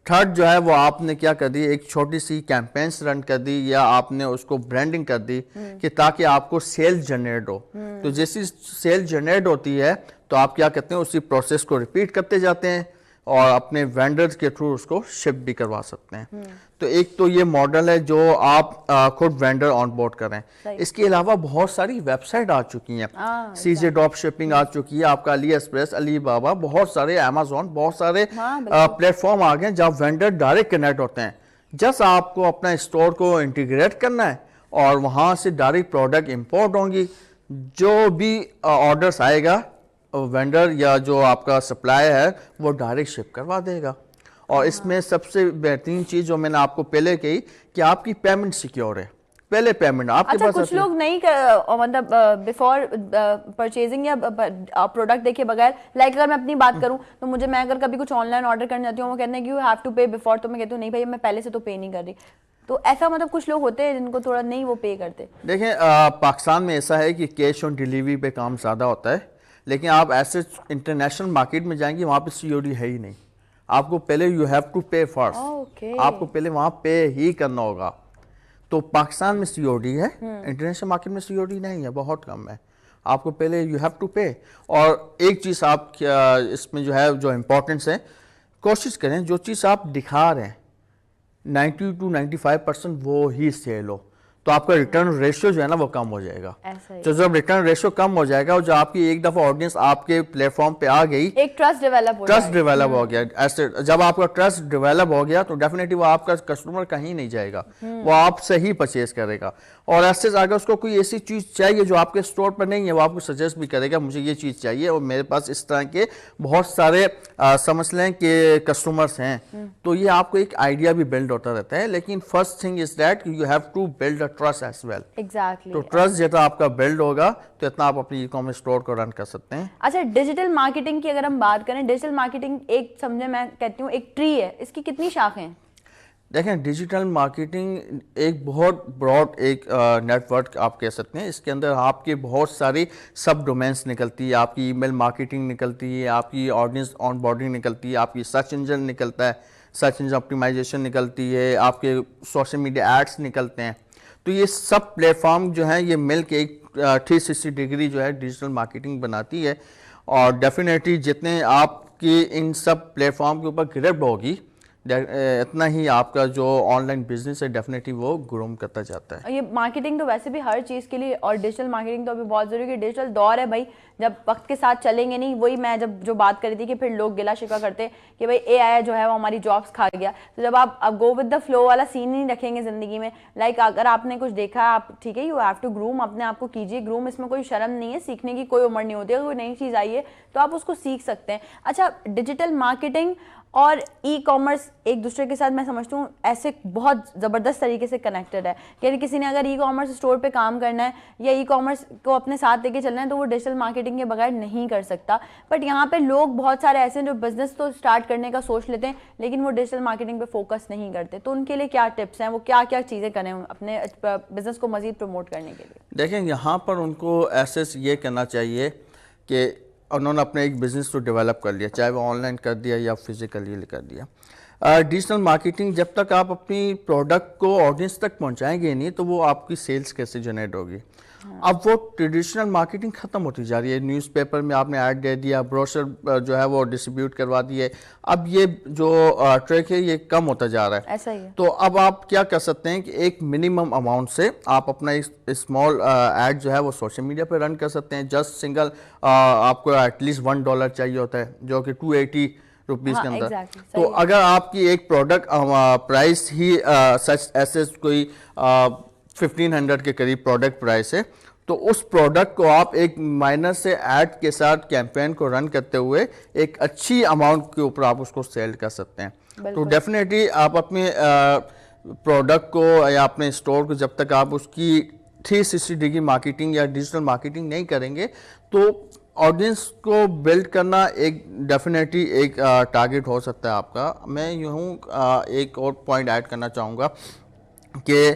B: थर्ड जो है वो आपने क्या कर दी, एक छोटी सी कैंपेन्स रन कर दी, या आपने उसको ब्रांडिंग कर दी कि ताकि आपको सेल जनरेट हो। तो जैसी सेल जनरेट होती है तो आप क्या करते हैं, उसी प्रोसेस को रिपीट करते जाते हैं और अपने वेंडर्स के थ्रू उसको शिप भी करवा सकते हैं। तो एक तो ये मॉडल है जो आप खुद वेंडर ऑन बोर्ड करें। इसके अलावा बहुत सारी वेबसाइट आ चुकी हैं, सीजे ड्रॉप शिपिंग आ चुकी है, आपका अली एक्सप्रेस, अली बाबा, बहुत सारे अमेजोन, बहुत सारे प्लेटफॉर्म आ गए जहाँ वेंडर डायरेक्ट कनेक्ट होते हैं। जस्ट आपको अपना स्टोर को इंटीग्रेट करना है और वहाँ से डायरेक्ट प्रोडक्ट इम्पोर्ट होंगी, जो भी ऑर्डर्स आएगा वेंडर या जो आपका सप्लायर है वो डायरेक्ट शिप करवा देगा। और इसमें सबसे बेहतरीन चीज़ जो मैंने आपको पहले कही कि आपकी पेमेंट सिक्योर है, पहले पेमेंट आपके
A: अच्छा,
B: पास।
A: कुछ लोग नहीं मतलब बिफोर परचेजिंग या प्रोडक्ट देखे बगैर, लाइक अगर मैं अपनी बात करूं तो मैं अगर कभी कुछ ऑनलाइन ऑर्डर करने जाती हूँ, वो कहते हैं कि यू हैव टू पे बिफोर, तो मैं कहती हूँ नहीं भाई मैं पहले से तो पे नहीं कर रही। तो ऐसा मतलब कुछ लोग होते हैं जिनको थोड़ा नहीं वो पे करते।
B: देखें पाकिस्तान में ऐसा है कि कैश ऑन डिलीवरी पे काम ज़्यादा होता है, लेकिन आप ऐसे इंटरनेशनल मार्केट में जाएंगे वहाँ पे सीओडी है ही नहीं। आपको पहले यू हैव टू पे फर्स्ट, आपको पहले वहाँ पे ही करना होगा। तो पाकिस्तान में सीओडी है, इंटरनेशनल मार्केट में सीओडी नहीं है, बहुत कम है। आपको पहले यू हैव टू पे। और एक चीज़ आप इसमें जो है, जो इम्पोर्टेंस है, कोशिश करें जो चीज़ आप दिखा रहे हैं 90 to 95% वो ही सेल हो। तो आपका रिटर्न रेशियो जो है ना वो कम हो जाएगा।
A: ऐसा ही
B: तो जब रिटर्न रेशियो कम हो जाएगा और जो आपकी एक दफा ऑडियंस आपके प्लेटफॉर्म पे आ गई,
A: एक ट्रस्ट डेवलप हो
B: ट्रस्ट
A: जाएगा।
B: डेवलप हो गया, ऐसे जब आपका ट्रस्ट डेवलप हो गया तो डेफिनेटली वो आपका कस्टमर कहीं नहीं जाएगा, वो आपसे ही परचेज करेगा। और ऐसे अगर उसको कोई ऐसी चीज चाहिए जो आपके स्टोर पर नहीं है, वो आपको सजेस्ट भी करेगा मुझे ये चीज चाहिए और मेरे पास इस तरह के बहुत सारे समझ लें कि कस्टमर्स हैं। तो ये आपको एक आइडिया भी बिल्ड होता रहता है। लेकिन first thing is that you have to build a trust as well.
A: Exactly.
B: तो ट्रस्ट जितना आपका बिल्ड होगा तो इतना आप अपनी ई-कॉमर्स स्टोर को रन कर सकते हैं।
A: अच्छा, डिजिटल मार्केटिंग की अगर हम बात करें, डिजिटल मार्केटिंग एक समझे, मैं कहती हूँ एक ट्री है, इसकी कितनी शाखें हैं?
B: देखें, डिजिटल मार्केटिंग एक बहुत ब्रॉड एक नेटवर्क आप कह सकते हैं। इसके अंदर आपके बहुत सारी सब डोमेन्स निकलती है, आपकी ईमेल मार्केटिंग निकलती है, आपकी ऑडियंस ऑनबोर्डिंग निकलती है, आपकी सर्च इंजन निकलता है, सर्च इंजन ऑप्टिमाइजेशन निकलती है, आपके सोशल मीडिया एड्स निकलते हैं। तो ये सब प्लेटफॉर्म जो है ये मिल के एक 360 डिग्री जो है डिजिटल मार्केटिंग बनाती है। और डेफिनेटली जितने आपकी इन सब प्लेटफॉर्म के ऊपर ग्रिप होगी, इतना ही आपका जो ऑनलाइन बिजनेस है डेफिनेटली वो ग्रोम करता जाता है।
A: ये मार्केटिंग तो वैसे भी हर चीज़ के लिए, और डिजिटल मार्केटिंग तो अभी बहुत ज़रूरी है। डिजिटल दौर है भाई, जब वक्त के साथ चलेंगे नहीं, वही मैं जब जो बात करी थी कि फिर लोग गिला शिकवा करते कि भाई एआई जो है वो हमारी जॉब्स खा गया। तो जब आप अब गो विद द फ्लो वाला सीन नहीं रखेंगे ज़िंदगी में, लाइक अगर आपने कुछ देखा, आप ठीक है, यू हैव टू ग्रूम, अपने आप को कीजिए ग्रूम, इसमें कोई शर्म नहीं है, सीखने की कोई उम्र नहीं होती है। अगर कोई नई चीज़ आई है तो आप उसको सीख सकते हैं। अच्छा, डिजिटल मार्केटिंग और ई कॉमर्स एक दूसरे के साथ मैं समझती हूँ ऐसे बहुत ज़बरदस्त तरीके से कनेक्टेड है कि किसी ने अगर ई कॉमर्स स्टोर पे काम करना है या ई कॉमर्स को अपने साथ लेके चलना है तो वो डिजिटल मार्केटिंग के बगैर नहीं कर सकता। बट यहाँ पे लोग बहुत सारे ऐसे हैं जो बिजनेस तो स्टार्ट करने का सोच लेते हैं लेकिन वो डिजिटल मार्केटिंग पे फोकस नहीं करते। तो उनके लिए क्या टिप्स हैं, वो क्या क्या चीज़ें करें अपने बिजनेस को मजीद प्रमोट करने के लिए?
B: देखें, यहाँ पर उनको ऐसे ये करना चाहिए कि उन्होंने अपने एक बिज़नेस तो डेवलप कर लिया, चाहे वो ऑनलाइन कर दिया या फिजिकली कर दिया। डिजिटल मार्केटिंग जब तक आप अपनी प्रोडक्ट को ऑडियंस तक पहुंचाएंगे नहीं तो वो आपकी सेल्स कैसे जनरेट होगी। अब वो ट्रेडिशनल मार्केटिंग ख़त्म होती जा रही है। न्यूज़पेपर में आपने ऐड दे दिया, ब्रोशर जो है वो डिस्ट्रीब्यूट करवा दिए, अब ये जो ट्रैक है ये कम होता जा रहा है।
A: ऐसा ही है।
B: तो अब आप क्या कर सकते हैं कि एक मिनिमम अमाउंट से आप अपना स्मॉल ऐड जो है वो सोशल मीडिया पे रन कर सकते हैं। जस्ट सिंगल आपको एटलीस्ट $1 चाहिए होता है जो कि 280 रुपीज़ के अंदर।
A: exactly,
B: तो अगर आपकी एक प्रोडक्ट प्राइस ही सच ऐसे कोई 1500 के करीब प्रोडक्ट प्राइस है तो उस प्रोडक्ट को आप एक माइनर से ऐड के साथ कैंपेन को रन करते हुए एक अच्छी अमाउंट के ऊपर आप उसको सेल कर सकते हैं। तो डेफिनेटली आप अपने प्रोडक्ट को या अपने स्टोर को जब तक आप उसकी 360 डिग्री मार्केटिंग या डिजिटल मार्केटिंग नहीं करेंगे तो ऑडियंस को बिल्ड करना एक डेफिनेटली एक टारगेट हो सकता है आपका। मैं यूँ एक और पॉइंट ऐड करना चाहूँगा कि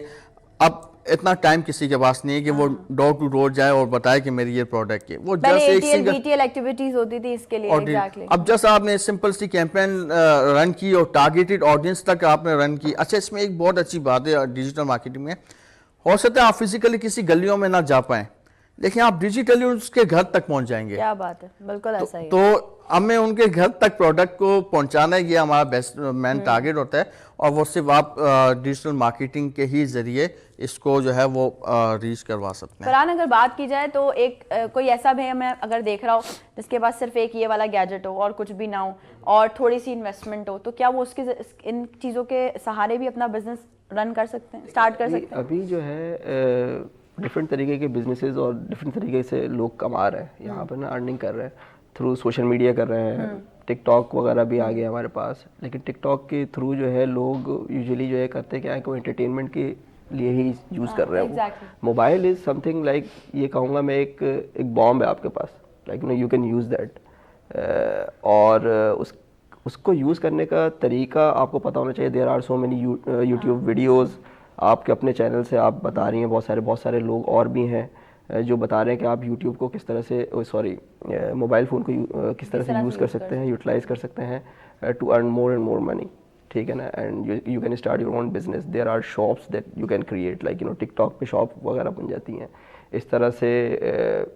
B: अब इतना टाइम किसी के पास नहीं है कि वो डोर टू डोर जाए और बताए कि मेरी ये प्रोडक्ट है। वो जस्ट एक सिंगल
A: BTL एक्टिविटीज होती थी इसके लिए। exactly.
B: अब जस्ट आपने सिंपल सी कैंपेन रन की और टारगेटेड ऑडियंस तक आपने रन की। अच्छा, इसमें एक बहुत अच्छी बात है डिजिटल मार्केटिंग में, हो सकता है आप फिजिकली किसी गलियों में ना जा पाए लेकिन आप डिजिटली उसके घर तक पहुंच जाएंगे।
A: क्या बात है, बिल्कुल ऐसा ही।
B: तो हमें उनके घर तक प्रोडक्ट को पहुंचाना है, ये हमारा बेस्ट मेन टारगेट होता है और वो सिर्फ आप डिजिटल मार्केटिंग के ही जरिए इसको जो है वो रीच करवा सकते हैं।
A: फरहान, अगर बात की जाए तो एक कोई ऐसा भी है मैं अगर देख रहा हूँ जिसके पास सिर्फ एक ये वाला गैजेट हो और कुछ भी ना हो और थोड़ी सी इन्वेस्टमेंट हो, तो क्या वो उसके इन चीज़ों के सहारे भी अपना बिजनेस रन कर सकते हैं, स्टार्ट कर सकते हैं?
C: अभी जो है डिफरेंट तरीके के बिजनेसेस और डिफरेंट तरीके से लोग कमा रहे हैं यहाँ पर ना, अर्निंग कर रहे हैं थ्रू सोशल मीडिया कर रहे हैं। टिकटॉक वगैरह भी आ गया हमारे पास, लेकिन टिकटॉक के थ्रू जो है लोग यूजुअली जो है करते क्या है कि वो एंटरटेनमेट के लिए ही यूज़ कर रहे हैं। मोबाइल इज़ समथिंग लाइक, ये कहूँगा मैं, एक बॉम्ब है आपके पास, like you can use that. और उसको यूज़ करने का तरीका आपको पता होना चाहिए। There are so many YouTube videos आपके अपने चैनल से आप बता रही हैं, बहुत सारे लोग और भी हैं जो बता रहे हैं कि आप YouTube को किस तरह से मोबाइल फ़ोन को किस तरह से यूज़ कर सकते हैं, यूटिलाइज़ कर सकते हैं to earn more and more money, ठीक है ना। And you can start your own business. There are shops that you can create, like TikTok पे शॉप वगैरह बन जाती हैं। इस तरह से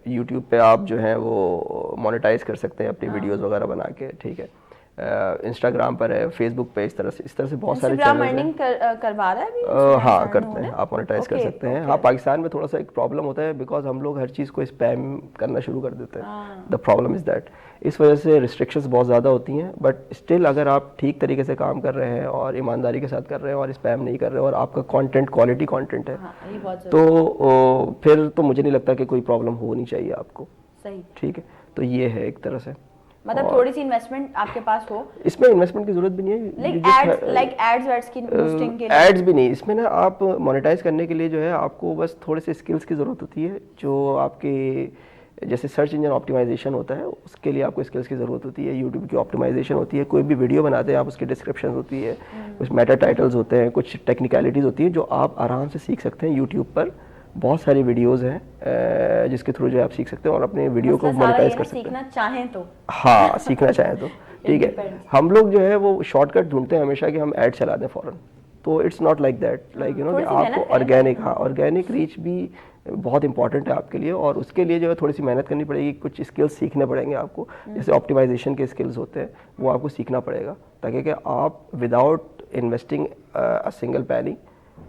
C: YouTube पे आप जो है वो मोनेटाइज कर सकते हैं अपनी वीडियोज़ वगैरह बना के, ठीक है। इंस्टाग्राम पर है, फेसबुक पे, इस तरह से बहुत सारे
A: इंस्टाग्राम
C: चैनल
A: अर्निंग करवा रहा है अभी?
C: हाँ
A: Instagram
C: करते
A: earn
C: हैं,
A: हो
C: आप मोनेटाइज कर
A: Okay,
C: सकते हैं।
A: okay.
C: हाँ, पाकिस्तान में थोड़ा सा एक प्रॉब्लम होता है बिकॉज हम लोग हर चीज़ को स्पैम करना शुरू कर देते हैं। द प्रॉब्लम इज़ दैट इस वजह से रिस्ट्रिक्शंस बहुत ज़्यादा होती हैं, बट स्टिल अगर आप ठीक तरीके से काम कर रहे हैं और ईमानदारी के साथ कर रहे हैं और स्पैम नहीं कर रहे हैं और आपका कंटेंट क्वालिटी कंटेंट है,
A: हाँ, ये बहुत
C: तो फिर तो मुझे नहीं लगता कि कोई प्रॉब्लम होनी चाहिए आपको।
A: सही।
C: ठीक है, तो ये है एक तरह से।
A: मतलब थोड़ी सी इन्वेस्टमेंट आपके पास हो,
C: इसमें इन्वेस्टमेंट की जरूरत भी नहीं है,
A: लाइक एड्स की बूस्टिंग के लिए।
C: एड्स भी नहीं, इसमें ना आप मोनेटाइज करने के लिए जो है आपको बस थोड़े से स्किल्स की ज़रूरत होती है, जो आपके जैसे सर्च इंजन ऑप्टिमाइजेशन होता है उसके लिए आपको स्किल्स की ज़रूरत होती है, यूट्यूब की ऑप्टिमाइजेशन होती है, कोई भी वीडियो बनाते हैं आप उसकी डिस्क्रिप्शन होती है, कुछ मेटा टाइटल्स होते हैं, कुछ टेक्निकलिटीज़ होती है जो आप आराम से सीख सकते हैं। यूट्यूब पर बहुत सारी वीडियोज़ हैं जिसके थ्रू जो है आप सीख सकते हैं और अपने वीडियो को मोनेटाइज कर सकते हैं।
A: सीखना चाहें तो,
C: हाँ, सीखना चाहें तो ठीक है। हम लोग जो है वो शॉर्टकट ढूंढते हैं हमेशा कि हम ऐड चला दें फ़ौरन, तो it's not like that, like you no कि आपको ऑर्गेनिक, हाँ ऑर्गेनिक रीच भी बहुत इंपॉर्टेंट है आपके लिए, और उसके लिए जो है थोड़ी सी मेहनत करनी पड़ेगी, कुछ स्किल्स सीखने पड़ेंगे आपको, जैसे ऑप्टिमाइजेशन के स्किल्स होते हैं वो आपको सीखना पड़ेगा, ताकि कि आप विदाउट इन्वेस्टिंग अ सिंगल पैनी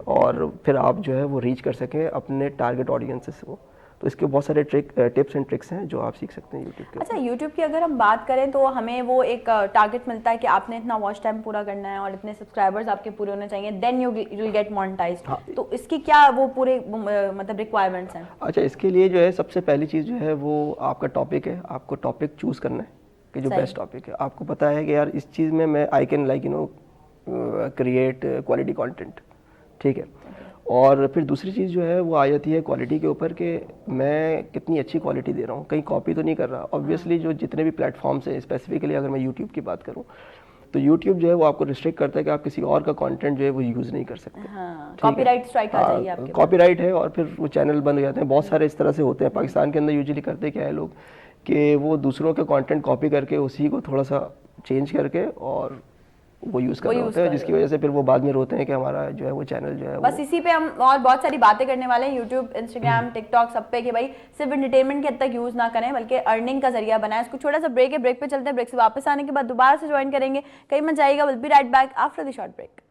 C: और फिर आप जो है वो रीच कर सकें अपने टारगेट ऑडियंसेस को। तो इसके बहुत सारे टिप्स एंड ट्रिक्स हैं जो आप सीख सकते हैं यूट्यूब के।
A: अच्छा, यूट्यूब की अगर हम बात करें तो हमें वो एक टारगेट मिलता है कि आपने इतना वॉच टाइम पूरा करना है और इतने सब्सक्राइबर्स आपके पूरे होने चाहिए, then you will get monetised. तो इसकी क्या वो पूरे मतलब रिक्वायरमेंट्स हैं?
C: अच्छा, इसके लिए जो है सबसे पहली चीज़ जो है वो आपका टॉपिक है, आपको टॉपिक चूज़ करना है कि जो बेस्ट टॉपिक है। आपको पता है कि यार इस चीज़ में मैं I can like you know create quality content, ठीक है। और फिर दूसरी चीज़ जो है वो आ जाती है क्वालिटी के ऊपर कि मैं कितनी अच्छी क्वालिटी दे रहा हूँ, कहीं कॉपी तो नहीं कर रहा। ऑब्वियसली जो जितने भी प्लेटफॉर्म्स हैं, स्पेसिफिकली अगर मैं यूट्यूब की बात करूँ तो यूट्यूब जो है वो आपको रिस्ट्रिक्ट करता है कि आप किसी और का कंटेंट जो है वो यूज़ नहीं कर सकते।
A: कॉपीराइट स्ट्राइक आ जाएगी आपके,
C: कॉपीराइट है और फिर वो चैनल बंद हो जाते हैं। बहुत सारे इस तरह से होते हैं पाकिस्तान के अंदर। यूजुअली करते क्या है लोग कि वो दूसरों के कंटेंट कॉपी करके उसी को थोड़ा सा चेंज करके और वो यूज़ कर रहे होते हैं, जिसकी वजह से फिर वो बाद में रोते हैं कि हमारा जो है वो चैनल जो है
A: बस इसी पे हम और बहुत सारी बातें करने वाले हैं यूट्यूब, इंस्टाग्राम, टिकटॉक सब पे, कि भाई सिर्फ एंटरटेनमेंट के हद तक यूज़ ना करें बल्कि अर्निंग का जरिया बनाएं। इसको छोटा सा ब्रेक है, ब्रेक पे चलते हैं, ब्रेक से वापस आने के बाद दोबारा से ज्वाइन करेंगे, कहीं मत जाइएगा, will be right back after the short break.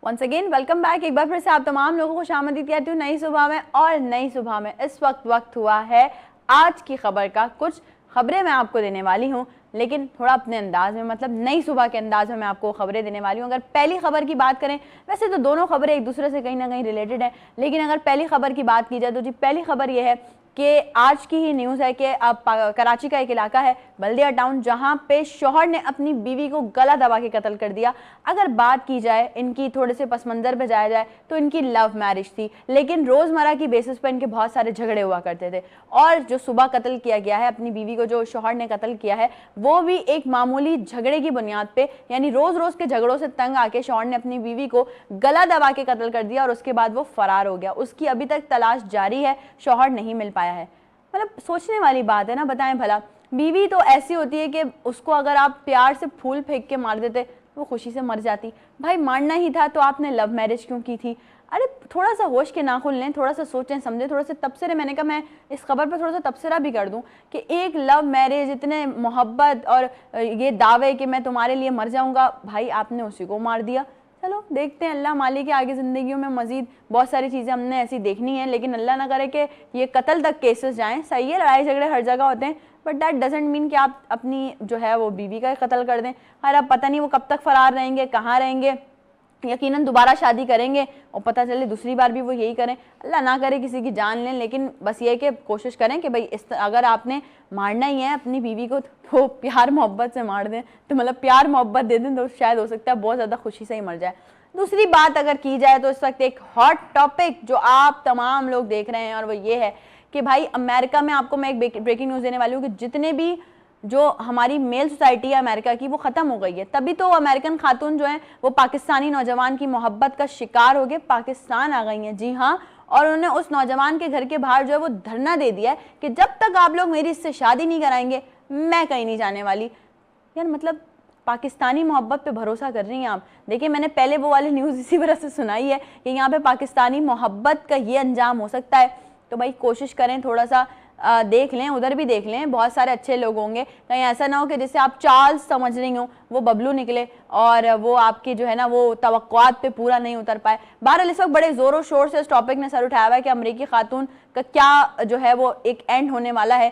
A: Once again welcome back. एक बार फिर से आप तमाम लोगों को शामदीद कहती हूँ नई सुबह में। और नई सुबह में इस वक्त हुआ है आज की खबर का। कुछ खबरें मैं आपको देने वाली हूँ, लेकिन थोड़ा अपने अंदाज में, मतलब नई सुबह के अंदाज में मैं आपको खबरें देने वाली हूँ। अगर पहली खबर की बात करें, वैसे तो दोनों खबरें एक दूसरे से कहीं ना कहीं रिलेटेड है, लेकिन अगर पहली खबर की बात की जाए तो जी पहली खबर यह है कि आज की ही न्यूज़ है कि अब कराची का एक इलाका है बल्दिया टाउन, जहां पे शौहर ने अपनी बीवी को गला दबा के कत्ल कर दिया। अगर बात की जाए इनकी, थोड़े से पस मंज़र पे जाया जाए तो इनकी लव मैरिज थी, लेकिन रोज़मर्रा की बेसिस पर इनके बहुत सारे झगड़े हुआ करते थे। और जो सुबह कत्ल किया गया है, अपनी बीवी को जो शौहर ने कत्ल किया है, वो भी एक मामूली झगड़े की बुनियाद पे, यानी रोज़ रोज़ के झगड़ों से तंग आके शौहर ने अपनी बीवी को गला दबा के कत्ल कर दिया और उसके बाद वो फरार हो गया। उसकी अभी तक तलाश जारी है, शौहर नहीं मिल पाया है। मतलब सोचने वाली बात है ना, बताएं भला। बीवी तो ऐसी होती है कि उसको अगर आप प्यार से फूल फेंक के मार देते वो खुशी से मर जाती। भाई मारना ही था तो आपने लव मैरिज क्यों की थी? अरे थोड़ा सा होश के नाखुन लें, थोड़ा सा सोचें समझें, थोड़ा सा तबसरे। मैंने कहा मैं इस खबर पर थोड़ा सा तबसरा भी कर दूं कि एक लव मैरिज, इतने मोहब्बत और ये दावे कि मैं तुम्हारे लिए मर जाऊंगा, भाई आपने उसी को मार दिया। चलो देखते हैं, अल्लाह मालिक के आगे ज़िंदगियों में मज़ीद बहुत सारी चीज़ें हमने ऐसी देखनी है, लेकिन अल्लाह ना करे कि ये कत्ल तक केसेस जाएं। सही है, लड़ाई झगड़े हर जगह होते हैं, बट दैट डजेंट मीन कि आप अपनी जो है वो बीवी का कत्ल कर दें। और अब पता नहीं वो कब तक फ़रार रहेंगे, कहाँ रहेंगे, यकीनन दोबारा शादी करेंगे और पता चले दूसरी बार भी वो यही करें, अल्लाह ना करे किसी की जान लें, लेकिन बस ये कि कोशिश करें कि भाई अगर आपने मारना ही है अपनी बीवी को तो प्यार मोहब्बत से मार दें, तो मतलब प्यार मोहब्बत दे दें तो शायद हो सकता है बहुत ज़्यादा खुशी से ही मर जाए। दूसरी बात अगर की जाए तो इस वक्त एक हॉट टॉपिक जो आप तमाम लोग देख रहे हैं और वो ये है कि भाई अमेरिका में, आपको मैं एक ब्रेकिंग न्यूज़ देने वाली हूँ कि जितने भी जो हमारी मेल सोसाइटी है अमेरिका की वो ख़त्म हो गई है। तभी तो अमेरिकन खातून जो है वो पाकिस्तानी नौजवान की मोहब्बत का शिकार हो गए पाकिस्तान आ गई हैं। जी हाँ, और उन्होंने उस नौजवान के घर के बाहर जो है वो धरना दे दिया है कि जब तक आप लोग मेरी इससे शादी नहीं कराएंगे मैं कहीं नहीं जाने वाली। यार मतलब पाकिस्तानी मोहब्बत पे भरोसा कर रही हैं आप। देखिए मैंने पहले वो वाली न्यूज़ इसी वजह से सुनाई है कि यहाँ पे पाकिस्तानी मोहब्बत का ये अंजाम हो सकता है। तो भाई कोशिश करें, थोड़ा सा देख लें, उधर भी देख लें, बहुत सारे अच्छे लोग होंगे, कहीं ऐसा ना हो कि जैसे आप चार्ल्स समझ रही हो वो बबलू निकले और वो आपकी जो है ना वो तवक्कुआत पे पूरा नहीं उतर पाए। बहरहाल इस वक्त बड़े ज़ोरों शोर से इस टॉपिक ने सर उठाया हुआ है कि अमरीकी खातून का क्या जो है वो एक एंड होने वाला है,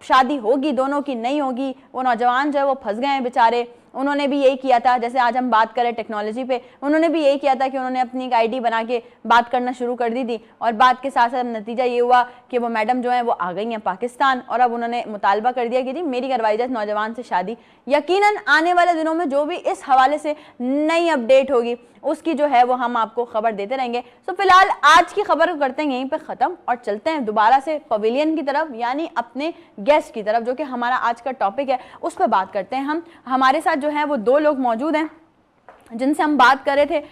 A: शादी होगी दोनों की नहीं होगी। वो नौजवान जो है वो फंस गए हैं बेचारे। उन्होंने भी यही किया था, जैसे आज हम बात करें टेक्नोलॉजी पे, उन्होंने भी यही किया था कि उन्होंने अपनी एक आईडी बना के बात करना शुरू कर दी थी और बात के साथ साथ नतीजा ये हुआ कि वो मैडम जो है वो आ गई हैं पाकिस्तान और अब उन्होंने मुतालबा कर दिया कि जी मेरी करवाई जाए नौजवान से शादी। यकीनन आने वाले दिनों में जो भी इस हवाले से नई अपडेट होगी उसकी जो है वो हम आपको खबर देते रहेंगे। तो फिलहाल आज की खबर को करते हैं यहीं पे ख़त्म और चलते हैं दोबारा से पवेलियन की तरफ, यानी अपने गेस्ट की तरफ, जो कि हमारा आज का टॉपिक है, उस पर बात करते हैं हम। हमारे साथ जो है वो दो लोग मौजूद हैं जिनसे हम बात कर रहे थे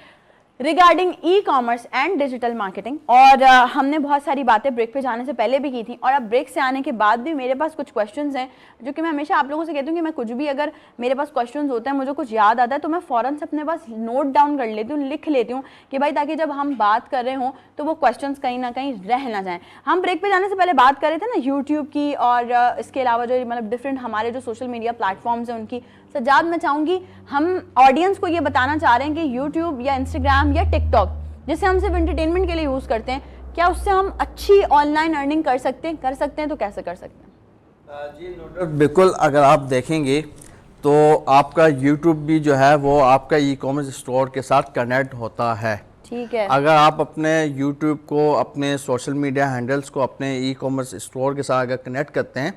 A: regarding e commerce and digital marketing, और हमने बहुत सारी बातें ब्रेक पे जाने से पहले भी की थी और अब ब्रेक से आने के बाद भी मेरे पास कुछ क्वेश्चंस हैं जो कि मैं हमेशा आप लोगों से कहती हूँ कि मैं कुछ भी अगर मेरे पास क्वेश्चंस होते हैं, मुझे कुछ याद आता है तो मैं फ़ौरन से अपने पास नोट डाउन कर लेती हूँ, लिख लेती हूँ कि भाई ताकि जब हम बात कर रहे हों तो वो क्वेश्चंस कहीं ना कहीं रह ना जाएँ। हम ब्रेक पे जाने से पहले बात कर रहे थे ना यूट्यूब की और इसके अलावा जो मतलब डिफरेंट हमारे जो सोशल मीडिया प्लेटफॉर्म्स हैं उनकी। सज्जाद मैं चाहूँगी हम ऑडियंस को ये बताना चाह रहे हैं कि यूट्यूब या इंस्टाग्राम या टिकटॉक जिसे हम सिर्फ एंटरटेनमेंट के लिए यूज़ करते हैं, क्या उससे हम अच्छी ऑनलाइन अर्निंग कर सकते हैं? कर सकते हैं तो कैसे कर सकते हैं?
B: जी नोट बिल्कुल, अगर आप देखेंगे तो आपका यूट्यूब भी जो है वो आपका ई कॉमर्स स्टोर के साथ कनेक्ट होता है।
A: ठीक है।
B: अगर आप अपने यूट्यूब को, अपने सोशल मीडिया हैंडल्स को अपने ई कॉमर्स स्टोर के साथ अगर कनेक्ट करते हैं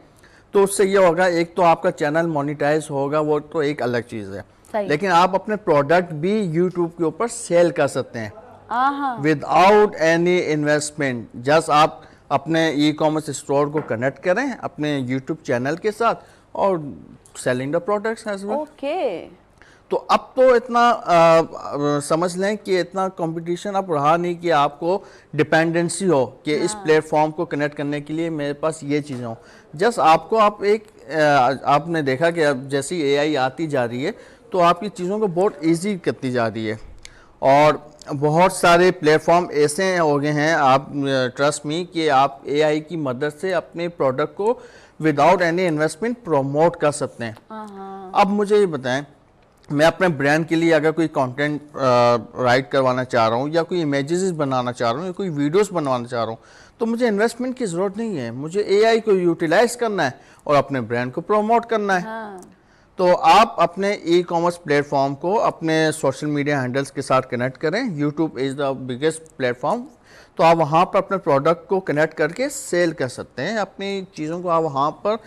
B: तो उससे ये होगा, एक तो आपका चैनल मोनिटाइज होगा, वो तो एक अलग चीज़ है, लेकिन आप अपने प्रोडक्ट भी यूट्यूब के ऊपर सेल कर सकते हैं विदाउट एनी इन्वेस्टमेंट। जस्ट आप अपने ई कॉमर्स स्टोर को कनेक्ट करें अपने यूट्यूब चैनल के साथ और selling the products as well.
A: Okay.
B: तो अब तो इतना समझ लें कि इतना कंपटीशन अब रहा नहीं कि आपको डिपेंडेंसी हो कि इस प्लेटफॉर्म को कनेक्ट करने के लिए मेरे पास ये चीज़ें हो। जस्ट आपको आपने देखा कि अब जैसी एआई आती जा रही है तो आपकी चीज़ों को बहुत इजी करती जा रही है और बहुत सारे प्लेटफॉर्म ऐसे हो गए हैं, आप ट्रस्ट मी, कि आप एआई की मदद से अपने प्रोडक्ट को विदाउट एनी इन्वेस्टमेंट प्रमोट कर सकते हैं। अब मुझे ये बताएं, मैं अपने ब्रांड के लिए अगर कोई कंटेंट राइट करवाना चाह रहा हूँ या कोई इमेजेस बनाना चाह रहा हूँ या कोई वीडियोस बनवाना चाह रहा हूँ तो मुझे इन्वेस्टमेंट की ज़रूरत नहीं है, मुझे एआई को यूटिलाइज करना है और अपने ब्रांड को प्रमोट करना है। तो आप अपने ई कॉमर्स प्लेटफॉर्म को अपने सोशल मीडिया हैंडल्स के साथ कनेक्ट करें। YouTube is the biggest platform, तो आप वहाँ पर अपने प्रोडक्ट को कनेक्ट करके सेल कर सकते हैं। अपनी चीज़ों को आप वहाँ पर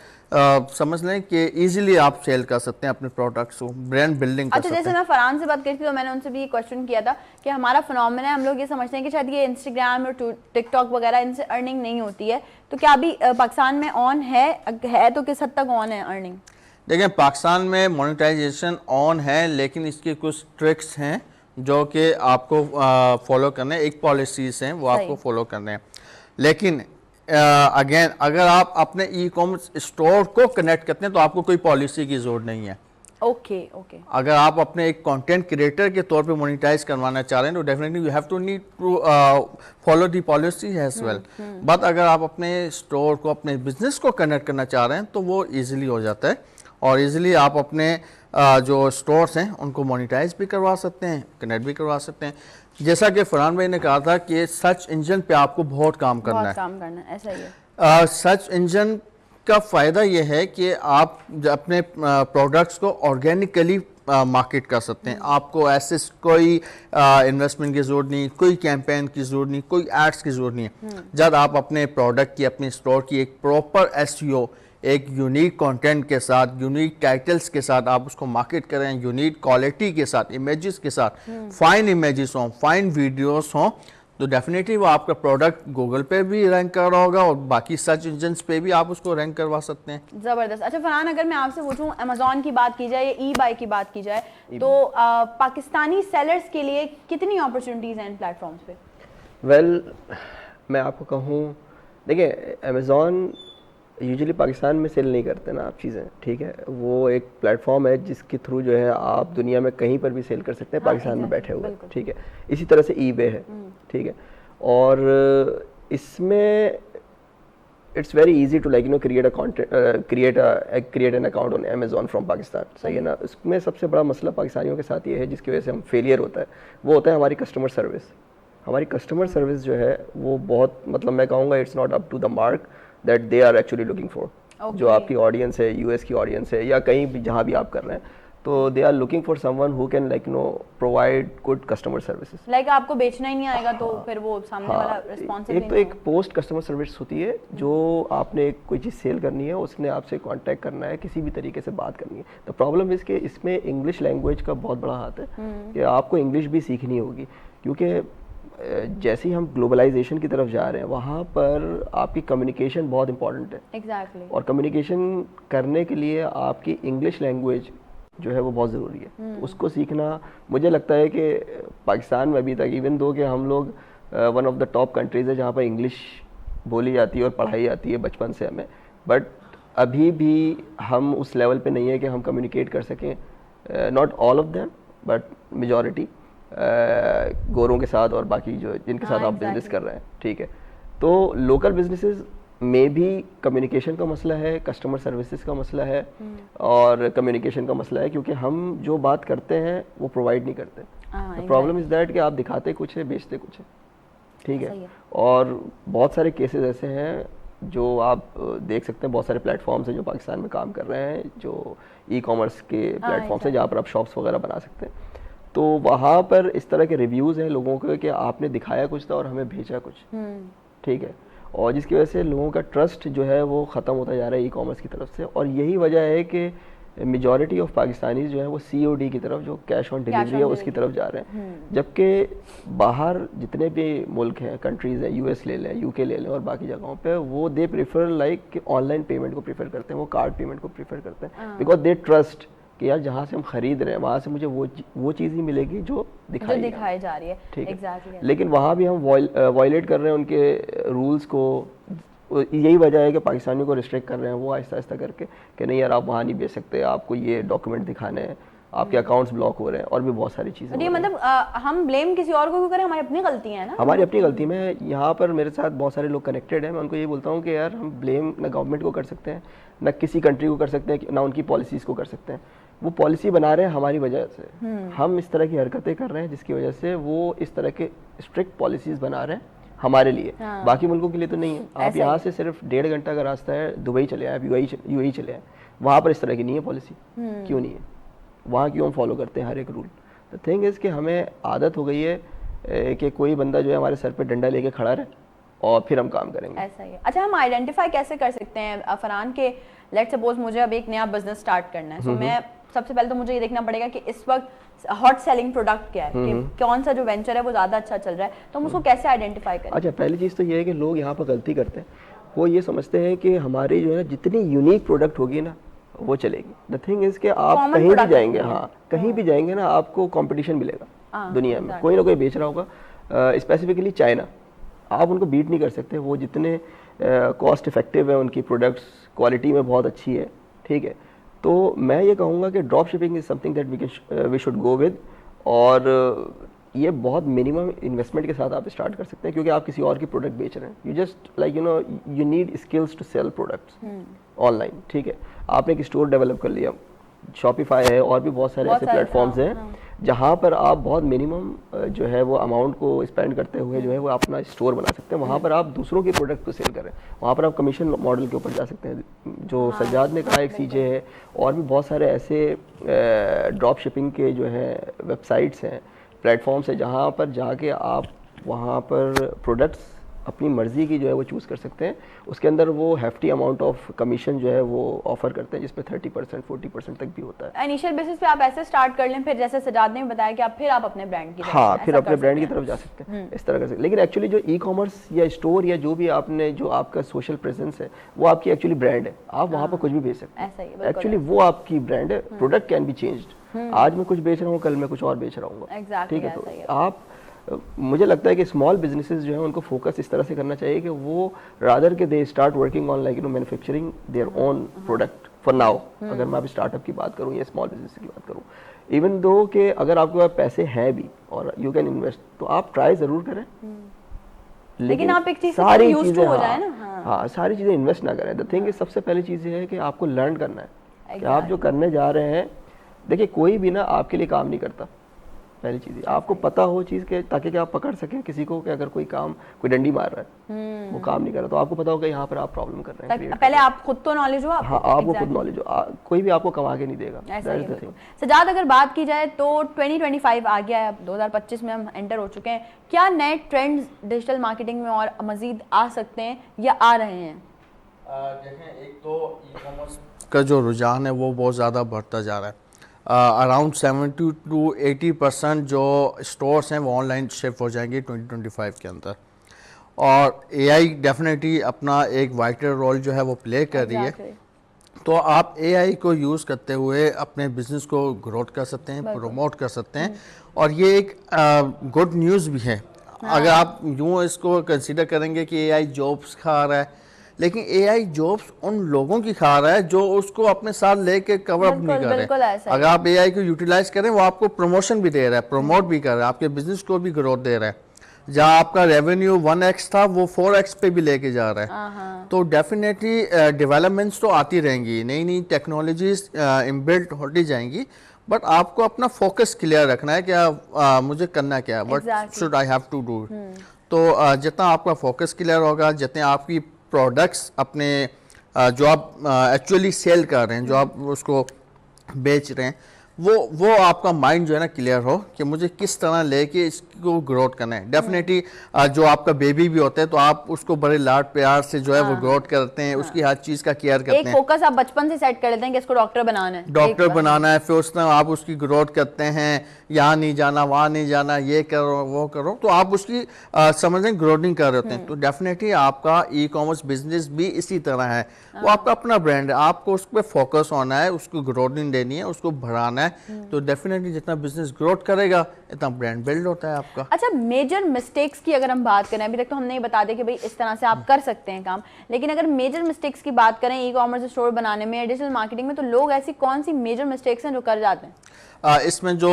B: समझ लें कि इजीली आप सेल कर सकते हैं अपने प्रोडक्ट्स को, ब्रांड बिल्डिंग कर सकते हैं।
A: जैसे मैं फरहान से बात करी थी तो मैंने उनसे भी ये क्वेश्चन किया था कि हमारा फिनोमेना है, हम लोग ये समझते हैं कि शायद ये इंस्टाग्राम और टिकटॉक वगैरह इनसे अर्निंग नहीं होती है, तो क्या अभी पाकिस्तान में ऑन है तो किस हद तक ऑन है अर्निंग?
B: देखिए पाकिस्तान में मोनेटाइजेशन ऑन है, लेकिन इसके कुछ ट्रिक्स हैं जो कि आपको फॉलो करने हैं, एक पॉलिसीज हैं वो आपको फॉलो करने हैं। लेकिन अगेन अगर आप अपने ई कॉमर्स स्टोर को कनेक्ट करते हैं तो आपको कोई पॉलिसी की जरूरत नहीं है।
A: ओके।
B: अगर आप अपने एक कंटेंट क्रिएटर के तौर पे मोनेटाइज करवाना चाह रहे हैं तो definitely you have to need to follow the policy as well. But अगर आप अपने स्टोर को, अपने बिजनेस को कनेक्ट करना चाह रहे हैं तो वो ईजिली हो जाता है और इजीली आप अपने जो स्टोर्स हैं उनको मोनेटाइज भी करवा सकते हैं, कनेक्ट भी करवा सकते हैं। जैसा कि फरहान भाई ने कहा था कि सर्च इंजन पे आपको बहुत काम करना है,
A: ऐसा ही है।
B: सर्च इंजन का फ़ायदा ये है कि आप अपने प्रोडक्ट्स को ऑर्गेनिकली मार्केट कर सकते हैं। आपको ऐसे कोई इन्वेस्टमेंट की ज़रूरत नहीं, कोई कैंपेन की ज़रूरत नहीं, कोई एड्स की ज़रूरत नहीं है। जब आप अपने प्रोडक्ट की, अपने स्टोर की एक प्रॉपर एसईओ, एक यूनिक कंटेंट के साथ, यूनिक टाइटल्स के साथ आप उसको मार्केट करें, यूनिक क्वालिटी के साथ, इमेजेस के साथ, फाइन इमेजेस हों, फाइन वीडियोस हों, तो डेफिनेटली वो आपका प्रोडक्ट गूगल पे भी रैंक कर रहा होगा और बाकी सर्च इंजन्स पे भी आप उसको रैंक करवा सकते हैं।
A: जबरदस्त। अच्छा फरहान, अगर मैं आपसे पूछूं अमेजोन की बात की जाए या ई बाई की बात की जाए, तो पाकिस्तानी सेलर्स के लिए कितनी अपॉर्चुनिटीज हैं इन प्लेटफॉर्म्स पे?
C: वेल, मैं आपको कहूँ, देखिए अमेज़ॉन यूजुअली पाकिस्तान में सेल नहीं करते ना आप चीज़ें, ठीक है। वो एक प्लेटफॉर्म है जिसके थ्रू जो है आप दुनिया में कहीं पर भी सेल कर सकते हैं, पाकिस्तान में बैठे हुए, ठीक है। इसी तरह से ईबे है, ठीक है। और इसमें it's very easy to like you know create an account on Amazon from Pakistan, सही है ना। इसमें सबसे बड़ा मसला पाकिस्तानियों के साथ ये है जिसकी वजह से हम फेलियर होता है, वो होता है हमारी कस्टमर सर्विस। हमारी कस्टमर सर्विस जो है वो बहुत, मतलब मैं कहूँगा it's not up to the mark that they are actually looking for. जो आपकी ऑडियंस है, यूएस की ऑडियंस है या कहीं भी जहाँ भी आप कर रहे हैं, तो they are looking for someone who can like know provide good customer services.
A: Like आपको बेचना ही नहीं आएगा तो फिर वो सामने वाला रिस्पॉन्सिव
C: एक तो एक पोस्ट कस्टमर सर्विस होती है, जो आपने कोई चीज़ सेल करनी है, उसने आपसे कांटेक्ट करना है, किसी भी तरीके से बात करनी है। द प्रॉब्लम इज के इसमें इंग्लिश लैंग्वेज का बहुत बड़ा हाथ है कि आपको इंग्लिश भी सीखनी होगी, क्योंकि जैसे ही हम ग्लोबलाइजेशन की तरफ जा रहे हैं वहाँ पर आपकी कम्युनिकेशन बहुत इंपॉर्टेंट है।
A: एग्जैक्टली।
C: और कम्युनिकेशन करने के लिए आपकी इंग्लिश लैंग्वेज जो है वो बहुत ज़रूरी है। तो उसको सीखना, मुझे लगता है कि पाकिस्तान में अभी तक, इवन दो कि हम लोग one of the top countries है जहाँ पर इंग्लिश बोली जाती है और पढ़ाई जाती है बचपन से हमें, बट अभी भी हम उस लेवल पे नहीं है कि हम कम्युनिकेट कर सकें, not all of them but majority, गोरों के साथ और बाकी जो जिनके साथ आप बिजनेस कर रहे हैं, ठीक है। तो लोकल बिजनेसेस में भी कम्युनिकेशन का मसला है, कस्टमर सर्विसेज का मसला है और कम्युनिकेशन का मसला है, क्योंकि हम जो बात करते हैं वो प्रोवाइड नहीं करते। प्रॉब्लम इज दैट कि आप दिखाते कुछ है, बेचते कुछ है, ठीक है। और बहुत सारे केसेस ऐसे हैं जो आप देख सकते हैं, बहुत सारे प्लेटफॉर्म्स हैं जो पाकिस्तान में काम कर रहे हैं, जो ई कॉमर्स के प्लेटफॉर्म्स हैं जहाँ पर आप शॉप्स वगैरह बना सकते हैं। तो वहाँ पर इस तरह के रिव्यूज़ हैं लोगों के कि आपने दिखाया कुछ था और हमें भेजा कुछ, ठीक है। और जिसकी वजह से लोगों का ट्रस्ट जो है वो ख़त्म होता जा रहा है ई कॉमर्स की तरफ से। और यही वजह है कि मेजॉरिटी ऑफ पाकिस्तानीज़ जो है वो COD की तरफ, जो कैश ऑन डिलीवरी है, उसकी तरफ जा रहे हैं। जबकि बाहर जितने भी मुल्क हैं, कंट्रीज़ हैं, US ले लें, UK ले लें और बाकी जगहों पे, वो they prefer like online payment को प्रेफर करते हैं, वो कार्ड पेमेंट को प्रेफर करते हैं, बिकॉज दे ट्रस्ट कि यार जहाँ से हम खरीद रहे हैं वहाँ से मुझे वो चीज़ ही मिलेगी जो दिखाई
A: जा रही है,
C: ठीक है।
A: exactly.
C: लेकिन वहाँ भी हम वायलेट कर रहे हैं उनके रूल्स को। यही वजह है कि पाकिस्तानियों को रिस्ट्रिक्ट कर रहे हैं वो आहिस्ता आहिस्ता करके कि नहीं यार आप वहाँ नहीं बेच सकते, आपको ये डॉक्यूमेंट दिखाने हैं, आपके अकाउंट्स ब्लॉक हो रहे हैं और भी बहुत सारी चीज़ें।
A: ये मतलब हम ब्लेम किसी और को क्यों करें, हमारी अपनी गलती है ना।
C: हमारी अपनी गलती में यहाँ पर मेरे साथ बहुत सारे लोग कनेक्टेड हैं, मैं उनको ये बोलता हूँ कि यार हम ब्लेम ना गवर्नमेंट को कर सकते हैं, ना किसी कंट्री को कर सकते हैं, ना उनकी पॉलिसीज़ को कर सकते हैं। वो पॉलिसी बना रहे हैं हमारी वजह से, हम इस तरह की हरकतें कर रहे हैं जिसकी वजह से वो इस तरह के स्ट्रिक्ट पॉलिसीज़ बना रहे हैं हमारे लिए, बाकी मुल्कों के लिए तो नहीं है। आप यहाँ से सिर्फ 1.5 घंटा का रास्ता है, दुबई चले आए, UAE चले आए, वहाँ पर इस तरह की नहीं है पॉलिसी। क्यों नहीं है? वहाँ क्यों हम फॉलो करते हैं हर एक रूल? द थिंग इज़ कि हमें आदत हो गई है कि कोई बंदा जो है हमारे सर पे डंडा लेके खड़ा रहे और फिर हम काम करेंगे।
A: ऐसा ही है। अच्छा, हम आइडेंटिफाई कैसे कर सकते हैं फरहान के, लेट्स सपोज मुझे अब एक नया बिजनेस स्टार्ट करना है, तो मैं सबसे पहले तो मुझे ये देखना पड़ेगा कि इस वक्त हॉट सेलिंग प्रोडक्ट क्या है, कि कौन सा जो वेंचर है वो ज़्यादा अच्छा चल रहा है, तो हम उसको कैसे आइडेंटिफाई करें?
C: अच्छा, पहली चीज़ तो ये है कि लोग यहाँ पर गलती करते हैं, वो ये समझते हैं कि हमारी जो है जितनी यूनिक प्रोडक्ट होगी ना वो चलेगी। द थिंग इज़ कि आप कहीं भी जाएंगे, हाँ कहीं भी जाएंगे ना, आपको कंपटीशन मिलेगा दुनिया में, कोई ना कोई बेच रहा होगा। स्पेसिफिकली चाइना, आप उनको बीट नहीं कर सकते, वो जितने कॉस्ट इफेक्टिव है, उनकी प्रोडक्ट्स क्वालिटी में बहुत अच्छी है, ठीक है। तो मैं ये कहूँगा कि drop shipping is something that we should go with, और ये बहुत मिनिमम इन्वेस्टमेंट के साथ आप स्टार्ट कर सकते हैं, क्योंकि आप किसी और की प्रोडक्ट बेच रहे हैं। You just like you know you need skills to sell products online, ठीक है। आपने एक स्टोर डेवलप कर लिया, शॉपिफाई है और भी बहुत सारे
A: बहुत
C: ऐसे
A: सारे,
C: प्लेटफॉर्म्स हैं
A: हाँ।
C: जहाँ पर आप बहुत मिनिमम जो है वो अमाउंट को स्पेंड करते हुए जो है वो अपना स्टोर बना सकते हैं। वहाँ पर आप दूसरों के प्रोडक्ट को सेल करें, वहाँ पर आप कमीशन मॉडल के ऊपर जा सकते हैं। जो सज्जाद ने कहा एक सीजे है, और भी बहुत सारे ऐसे ड्रॉप शिपिंग के जो है वेबसाइट्स हैं, प्लेटफॉर्म्स हैं, जहाँ पर जाके आप वहाँ पर प्रोडक्ट्स अपनी मर्ज़ी की जो है वो चूज़ कर सकते हैं। उसके अंदर वो हेफ्टी अमाउंट ऑफ कमीशन जो है वो ऑफर करते हैं, जिसमें 30% 40% तक भी होता है।
A: इनिशियल बेसिस पे आप ऐसे स्टार्ट कर लें, फिर जैसे सजाद ने बताया कि आप अपने ब्रांड की तरफ
C: हाँ, फिर
A: ऐसा
C: अपने
A: कर
C: ब्रांड की
A: सकते
C: तरफ जा सकते हैं, इस तरह कर सकते हैं। लेकिन एक्चुअली जो ई कॉमर्स या स्टोर या जो भी आपने जो आपका सोशल प्रेजेंस है वो आपकी एक्चुअली ब्रांड है। आप वहाँ पर कुछ भी बेच सकते
A: ऐसा ही है,
C: हैं,
A: बिल्कुल
C: एक्चुअली वो आपकी ब्रांड है। प्रोडक्ट कैन बी चेंज्ड, आज मैं कुछ बेच रहा हूँ, कल मैं कुछ और बेच रहा हूँ।
A: Exactly,
C: ठीक है,
A: ऐसा ही है।
C: तो आप मुझे लगता है कि स्मॉल बिजनेसेस जो है उनको फोकस इस तरह से करना चाहिए कि वो रादर के they start working on like manufacturing their own product for now. अगर मैं अभी स्टार्टअप की बात करूँ या स्मॉल बिजनेस की बात करूँ, इवन दो कि अगर आपके पास पैसे हैं भी और यू कैन इन्वेस्ट, तो आप ट्राई ज़रूर करें।
A: लेकिन आप एक चीज़ से
C: सारी
A: used to
C: चीज़ें,
A: हो जाए
C: हाँ,
A: ना,
C: हाँ, सारी चीज़ें इन्वेस्ट ना करें। द थिंग इज, सबसे पहली चीज़ ये है कि आपको लर्न करना है कि आप जो करने जा रहे हैं। देखिए, कोई भी ना आपके लिए काम नहीं करता। पहली चीज़ आपको पता हो चीज़ के, ताकि कि आप पकड़ सकें किसी को कि अगर कोई काम, कोई डंडी मार रहा है, वो काम नहीं कर रहा, तो आपको पता होगा यहाँ पर आप प्रॉब्लम कर रहे हैं, create
A: पहले आप खुद तो नॉलेज हो,
C: हाँ, आपको खुद नॉलेज हो, कोई भी आपको कमा के नहीं देगा।
A: ऐसा ही
C: That is the
A: है।
C: thing.
A: सजाद, अगर बात की जाए तो 2025 आ गया है, अब 2025 में हम एंटर हो चुके हैं। क्या नए ट्रेंड्स डिजिटल मार्केटिंग में और मजीद आ सकते हैं या आ रहे हैं?
B: देखें, एक तो ई कॉमर्स का जो रुझान है वो बहुत ज़्यादा बढ़ता जा रहा है। अराउंड 70 to 80% जो स्टोर्स हैं वो ऑनलाइन शिफ्ट हो जाएंगे 2025 के अंदर। और एआई डेफिनेटली अपना एक वाइटल रोल जो है वो प्ले कर रही है। तो आप एआई को यूज़ करते हुए अपने बिजनेस को ग्रोथ कर सकते हैं, प्रमोट कर सकते हैं, और ये एक गुड न्यूज़ भी है। अगर आप यूँ इसको कंसीडर करेंगे कि एआई जॉब्स खा रहा है, लेकिन एआई जॉब्स उन लोगों की खा रहा है जो उसको अपने साथ लेके कवर अप नहीं कर रहे। अगर आप एआई को यूटिलाइज करें, वो आपको प्रमोशन भी दे रहा है, प्रमोट भी कर रहा है, आपके बिजनेस को भी ग्रोथ दे रहा है। जहाँ आपका रेवेन्यू 1x था वो 4x पे भी लेके जा रहा है। तो डेफिनेटली डेवलपमेंट्स तो आती रहेंगी, नई नई टेक्नोलॉजीज इनबिल्ट होती जाएंगी, बट आपको अपना फोकस क्लियर रखना है कि मुझे करना क्या है, what should I have to do. तो जितना आपका फोकस क्लियर होगा, जितने आपकी प्रोडक्ट्स अपने जो आप एक्चुअली सेल कर रहे हैं, जो आप उसको बेच रहे हैं, वो आपका माइंड जो है ना क्लियर हो कि मुझे किस तरह लेके इसको ग्रोथ करना है। डेफिनेटली जो आपका बेबी भी होता है तो आप उसको बड़े लाड प्यार से जो है वो ग्रोथ करते हैं, उसकी हर चीज़ का केयर करते हैं।
A: एक फोकस आप बचपन से सेट कर लेते हैं कि इसको डॉक्टर बनाना है,
B: डॉक्टर बनाना है, फिर उस तरह आप उसकी ग्रोथ करते हैं, यहाँ नहीं जाना, वहाँ नहीं जाना, ये करो वो करो, तो आप उसकी समझें ग्रोथिंग कर रहे होते हैं। तो डेफिनेटली आपका ई कॉमर्स बिजनेस भी इसी तरह है, वो आपका अपना ब्रांड है, आपको उस पर फोकस होना है, उसको ग्रोथिंग देनी है, उसको बढ़ाना है। तो डेफिनेटली जितना बिजनेस ग्रोथ करेगा इतना ब्रांड बिल्ड होता है आपका।
A: अच्छा, मेजर मिस्टेक्स की अगर हम बात करें, अभी तक तो हमने ये बता दिया कि भाई इस तरह से आप कर सकते हैं काम, लेकिन अगर मेजर मिस्टेक्स की बात करें ई कॉमर्स स्टोर बनाने में या डिजिटल मार्केटिंग में, तो लोग ऐसी कौन सी मेजर मिस्टेक्स हैं जो कर जाते हैं?
B: इसमें जो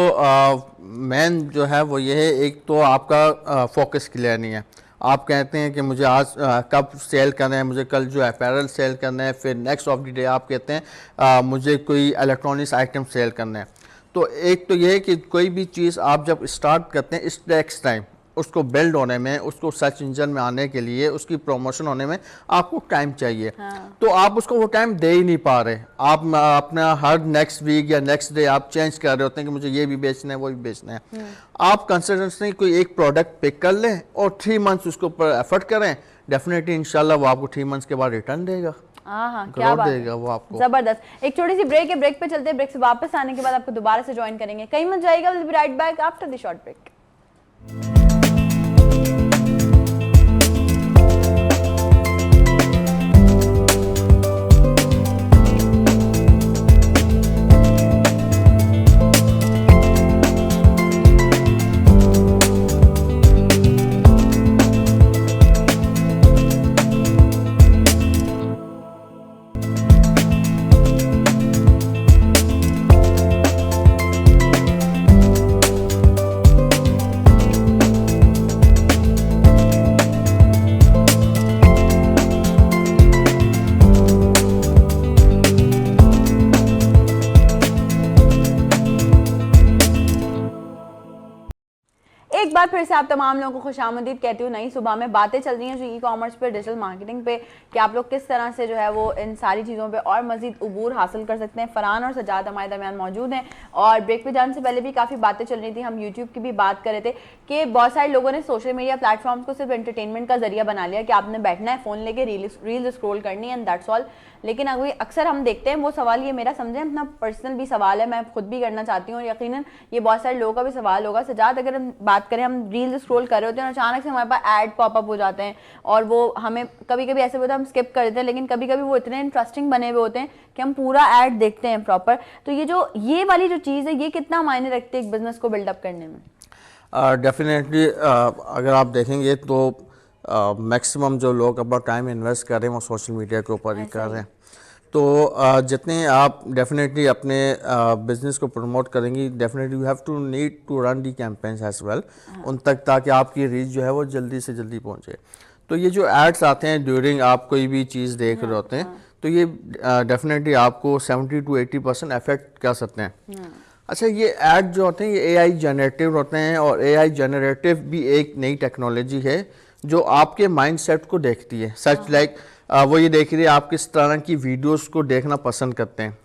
B: मेन जो है वो ये है, एक तो आपका फोकस क्लियर नहीं है। आप कहते हैं कि मुझे आज कब सेल करना है, मुझे कल जो अपैरल सेल करना है, फिर नेक्स्ट ऑफ द डे आप कहते हैं मुझे कोई इलेक्ट्रॉनिक्स आइटम सेल करना है। तो एक तो ये है कि कोई भी चीज़ आप जब स्टार्ट करते हैं, इस टेक्स टाइम उसको बिल्ड होने में, उसको सर्च इंजन में आने के लिए, उसकी प्रमोशन होने में आपको टाइम चाहिए। तो आप उसको वो टाइम दे ही नहीं पा रहे। आप अपना हर नेक्स्ट वीक या नेक्स्ट डे आप चेंज कर रहे होते हैं कि मुझे ये भी बेचना है, वो भी बेचना है। आप कंसिस्टेंटली कोई एक प्रोडक्ट पिक कर लें और 3 मंथ्स उसके ऊपर एफर्ट करें, डेफिनेटली इंशाल्लाह वो आपको 3 मंथ्स के बाद रिटर्न देगा।
A: हाँ, क्या बात है,
B: वो आपको
A: जबरदस्त। एक छोटी सी ब्रेक है, ब्रेक पे चलते हैं, ब्रेक से वापस आने के बाद आपको दोबारा से ज्वाइन करेंगे, कहीं मत जाएगा, will be right back after the short break. बार फिर से आप तमाम लोगों को खुशामदीद कहती हूँ। नई सुबह में बातें चल रही हैं जो ई कॉमर्स पे, डिजिटल मार्केटिंग पे, कि आप लोग किस तरह से जो है वो इन सारी चीज़ों पे और मजीद उबूर हासिल कर सकते हैं। फरहान और सजाद हमारे दरमियान मौजूद हैं और ब्रेक पे जाने से पहले भी काफ़ी बातें चल रही थी। हम यूट्यूब की भी बात कर रहे थे कि बहुत सारे लोगों ने सोशल मीडिया प्लेटफॉर्म्स को सिर्फ एंटरटेनमेंट का जरिया बना लिया कि आपने बैठना है फ़ोन लेके रील स्क्रॉल करनी है एंड दैट्स ऑल। लेकिन अक्सर हम देखते हैं, वो सवाल ये मेरा समझें अपना पर्सनल भी सवाल है, मैं खुद भी करना चाहती हूँ और यकीनन ये बहुत सारे लोगों का भी सवाल होगा। सजाद, अगर हम बात करें, हम रील स्क्रॉल कर रहे होते हैं और अचानक से हमारे पास ऐड पॉपअप हो जाते हैं और वो हमें कभी कभी ऐसे होता है हम स्किप कर देते हैं, लेकिन कभी कभी वो इतने इंटरेस्टिंग बने हुए होते हैं कि हम पूरा ऐड देखते हैं प्रॉपर। तो ये वाली जो चीज़ है, ये कितना मायने रखती है एक बिजनेस को बिल्डअप करने में?
B: डेफिनेटली अगर आप देखेंगे तो मैक्सिमम जो लोग अपना टाइम इन्वेस्ट कर रहे हैं वो सोशल मीडिया के ऊपर ही कर रहे हैं। तो जितने आप डेफिनेटली अपने बिजनेस को प्रमोट करेंगी, definitely you have to need to run the campaigns as well उन तक, ताकि आपकी रीच जो है वो जल्दी से जल्दी पहुंचे। तो ये जो एड्स आते हैं ड्यूरिंग आप कोई भी चीज़ देख रहे होते हैं, तो ये डेफिनेटली आपको 70 to 80% अफेक्ट कर सकते हैं। अच्छा, ये ऐड जो होते हैं ये AI जनरेटिव होते हैं और AI जनरेटिव भी एक नई टेक्नोलॉजी है जो आपके माइंडसेट को देखती है। सच लाइक वो ये देख रही है आप किस तरह की वीडियोस को देखना पसंद करते हैं,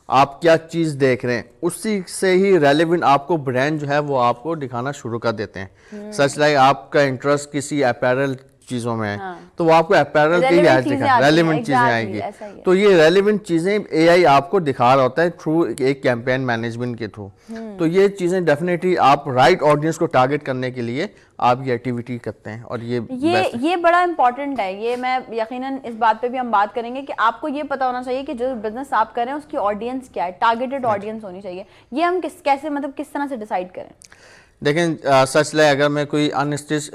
B: आप क्या चीज़ देख रहे हैं, उसी से ही रेलेवेंट आपको ब्रांड जो है वो आपको दिखाना शुरू कर देते हैं। सच लाइक आपका इंटरेस्ट किसी अपैरल चीज़ों में है, तो वो आपको अपैरल के ही ऐड दिखा, रेलेवेंट चीज़ें आएंगी। तो ये रेलेवेंट चीज़ें AI आपको दिखा रहा होता है थ्रू एक कैंपेन मैनेजमेंट के थ्रू। तो ये चीज़ें डेफिनेटली आप राइट ऑडियंस को टारगेट करने के लिए आप ये एक्टिविटी करते हैं और ये
A: बड़ा इंपॉर्टेंट है। ये मैं यकीनन इस बात पे भी हम बात करेंगे कि आपको ये पता होना चाहिए कि जो बिजनेस आप कर रहे हैं उसकी ऑडियंस क्या है, टारगेटेड ऑडियंस होनी चाहिए। ये हम कैसे मतलब किस तरह से डिसाइड करें?
B: देखें, सच लाइक अगर मैं कोई अनस्टिच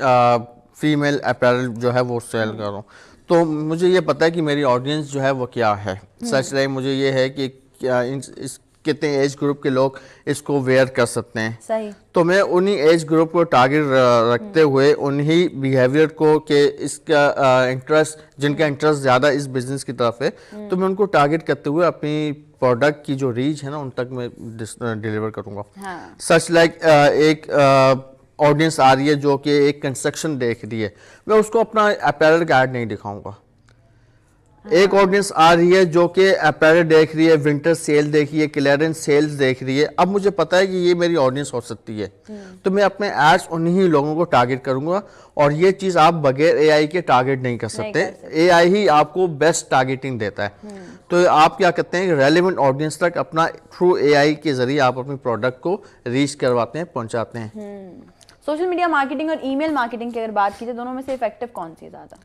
B: फीमेल अपैरल जो है वो सेल कर रहा हूँ, तो मुझे ये पता है कि मेरी ऑडियंस जो है वो क्या है। सच लाइक मुझे ये है कि क्या इस कितने एज ग्रुप के लोग इसको वेयर कर सकते हैं।
A: सही।
B: तो मैं उन्हीं एज ग्रुप को टारगेट रखते हुए उन्हीं बिहेवियर को कि इसका इंटरेस्ट, जिनका इंटरेस्ट ज़्यादा इस बिजनेस की तरफ है, तो मैं उनको टारगेट करते हुए अपनी प्रोडक्ट की जो रीच है ना उन तक मैं डिलीवर करूँगा। सच लाइक एक ऑडियंस आ रही है जो कि एक कंस्ट्रक्शन देख रही है, मैं उसको अपना अपैरल का ऐड नहीं दिखाऊंगा। एक ऑडियंस आ रही है जो कि अपैरल देख रही है, विंटर सेल देख रही है, क्लियरेंस सेल्स देख रही है। अब मुझे पता है कि ये मेरी ऑडियंस हो सकती है, तो मैं अपने एड्स उन्हीं लोगों को टारगेट करूंगा। और ये चीज़ आप बगैर AI के टारगेट नहीं कर सकते, AI ही आपको बेस्ट टारगेटिंग देता है। तो आप क्या करते हैं, रेलेवेंट ऑडियंस तक अपना थ्रू AI के जरिए आप अपने प्रोडक्ट को रीच करवाते हैं, पहुंचाते हैं।
A: सोशल मीडिया मार्केटिंग और ईमेल मार्केटिंग की अगर बात की जाए, दोनों में से इफेक्टिव कौन सी ज़्यादा?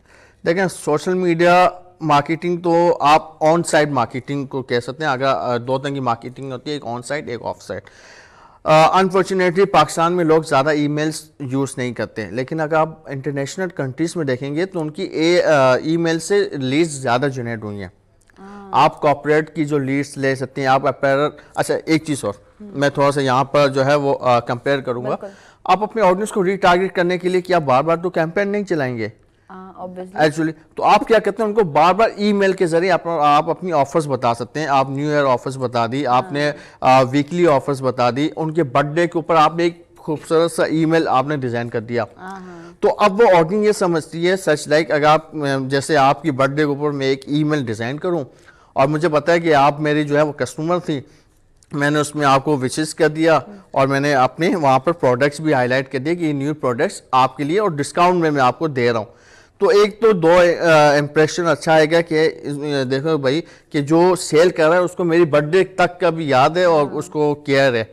B: देखें, सोशल मीडिया मार्केटिंग तो आप ऑन साइट मार्केटिंग को कह सकते हैं। अगर दो तरह की मार्केटिंग होती है, एक ऑन साइट एक ऑफ साइट। अनफॉर्चुनेटली पाकिस्तान में लोग ज़्यादा ईमेल्स यूज़ नहीं करते हैं, लेकिन अगर आप इंटरनेशनल कंट्रीज़ में देखेंगे तो उनकी ईमेल से लीड्स ज़्यादा जनरेट हुई हैं। आप कॉर्पोरेट की जो लीड्स ले सकते हैं, आप अपैरल। अच्छा, एक चीज़ और मैं थोड़ा सा यहाँ पर जो है वो कंपेयर करूँगा। आप अपने ऑडियंस को रीटारगेट करने के लिए क्या बार बार तो कैंपेन नहीं चलाएंगे एक्चुअली, तो आप क्या करते हैं, उनको बार बार ईमेल के जरिए आप अपनी ऑफर्स बता सकते हैं। आप न्यू ईयर ऑफर्स बता दी, आपने वीकली ऑफर्स बता दी, उनके बर्थडे के ऊपर आपने एक खूबसूरत सा ईमेल आपने डिजाइन कर दिया। तो अब वो ऑडियंस ये समझती है, सच लाइक अगर आप जैसे आपकी बर्थडे के ऊपर मैं एक ईमेल डिजाइन करूं और मुझे पता है कि आप मेरी जो है वो कस्टमर थी, मैंने उसमें आपको विशेष कर दिया और मैंने अपने वहाँ पर प्रोडक्ट्स भी हाईलाइट कर दिए कि ये न्यू प्रोडक्ट्स आपके लिए और डिस्काउंट में मैं आपको दे रहा हूँ। तो एक तो दो इम्प्रेशन अच्छा आएगा कि देखो भाई कि जो सेल कर रहा है उसको मेरी बर्थडे तक का भी याद है और उसको केयर है,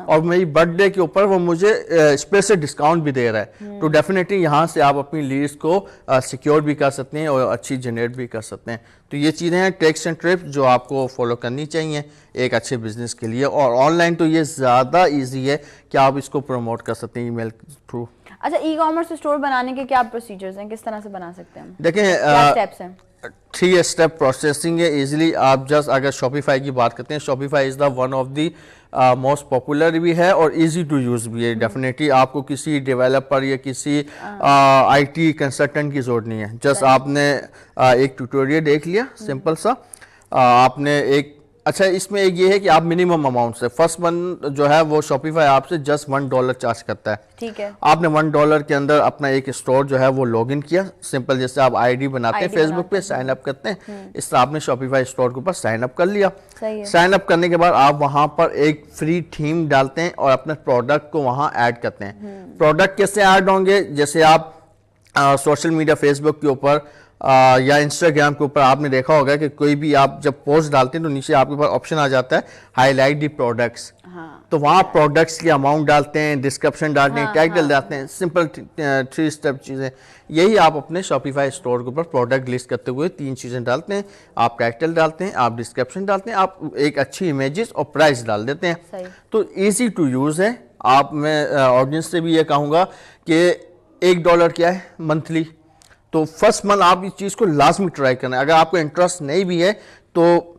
B: और मेरी बर्थडे के ऊपर वो मुझे स्पेशल डिस्काउंट भी दे रहा है। तो डेफिनेटली यहाँ से आप अपनी लीड्स को सिक्योर भी कर सकते हैं और अच्छी जनरेट भी कर सकते हैं। तो ये चीज़ें हैं ट्रिक्स एंड टिप्स जो आपको फॉलो करनी चाहिए एक अच्छे बिजनेस के लिए। और ऑनलाइन तो ये ज़्यादा ईजी है कि आप इसको प्रमोट कर सकते हैं ईमेल थ्रू।
A: अच्छा, ई कॉमर्स स्टोर बनाने के क्या प्रोसीजर्स हैं, किस तरह से बना सकते हैं?
B: देखें,
A: स्टेप्स हैं,
B: 3 स्टेप प्रोसेसिंग है इजीली। आप जस्ट अगर शॉपिफाई की बात करते हैं, Shopify is the one of the most popular भी है और इजी टू यूज़ भी है। डेफिनेटली आपको किसी डेवलपर या किसी IT कंसल्टेंट की ज़रूरत नहीं है। जस्ट आपने एक ट्यूटोरियल देख लिया सिंपल सा, आपने एक अच्छा, इसमें एक ये है कि आप मिनिमम अमाउंट से फर्स्ट मंथ जो है वो शॉपिफाई आपसे जस्ट $1 चार्ज करता है।
A: ठीक है।
B: आपने $1 के अंदर अपना एक स्टोर जो है वो लॉगिन किया, सिंपल जैसे आप आईडी बनाते हैं फेसबुक पे, साइन अप करते हैं, इस तरह आपने शॉपिफाई स्टोर के ऊपर साइन अप कर लिया। साइन अप करने के बाद आप वहां पर एक फ्री थीम डालते हैं और अपने प्रोडक्ट को वहां ऐड करते हैं। प्रोडक्ट कैसे ऐड होंगे, जैसे आप सोशल मीडिया फेसबुक के ऊपर या इंस्टाग्राम के ऊपर आपने देखा होगा कि कोई भी आप जब पोस्ट डालते हैं तो नीचे आपके पास ऑप्शन आ जाता है हाईलाइट दी प्रोडक्ट्स। तो वहाँ प्रोडक्ट्स की अमाउंट डालते हैं, डिस्क्रिप्शन डालते हैं, टाइटल डालते हैं, सिंपल 3 स्टेप चीज़ें। यही आप अपने शॉपिफाई स्टोर के ऊपर प्रोडक्ट लिस्ट करते हुए 3 चीज़ें डालते हैं। आप टाइटल डालते हैं, आप डिस्क्रिप्शन डालते हैं, आप एक अच्छी इमेजेस और प्राइस डाल देते हैं। तो ईजी टू यूज़ है। आप, मैं ऑडियंस से भी ये कहूँगा कि $1 क्या है मंथली, तो फर्स्ट मंथ आप इस चीज़ को लाजमी ट्राई करना है। अगर आपको इंटरेस्ट नहीं भी है तो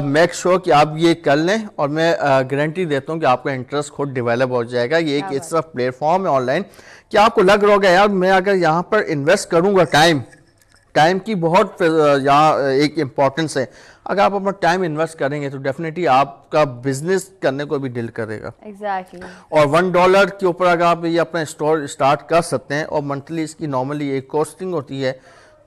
B: मेक श्योर कि आप ये कर लें, और मैं गारंटी देता हूँ कि आपका इंटरेस्ट खुद डेवलप हो जाएगा। ये एक इस तरह प्लेटफॉर्म है ऑनलाइन कि आपको लग रहा होगा यार मैं अगर यहाँ पर इन्वेस्ट करूँगा, टाइम की बहुत यहाँ एक इम्पॉर्टेंस है। अगर आप अपना टाइम इन्वेस्ट करेंगे तो डेफिनेटली आपका बिजनेस करने को भी दिल करेगा।
A: एग्जैक्टली।
B: और $1 के ऊपर अगर आप ये अपना स्टोर स्टार्ट कर सकते हैं, और मंथली इसकी नॉर्मली एक कॉस्टिंग होती है,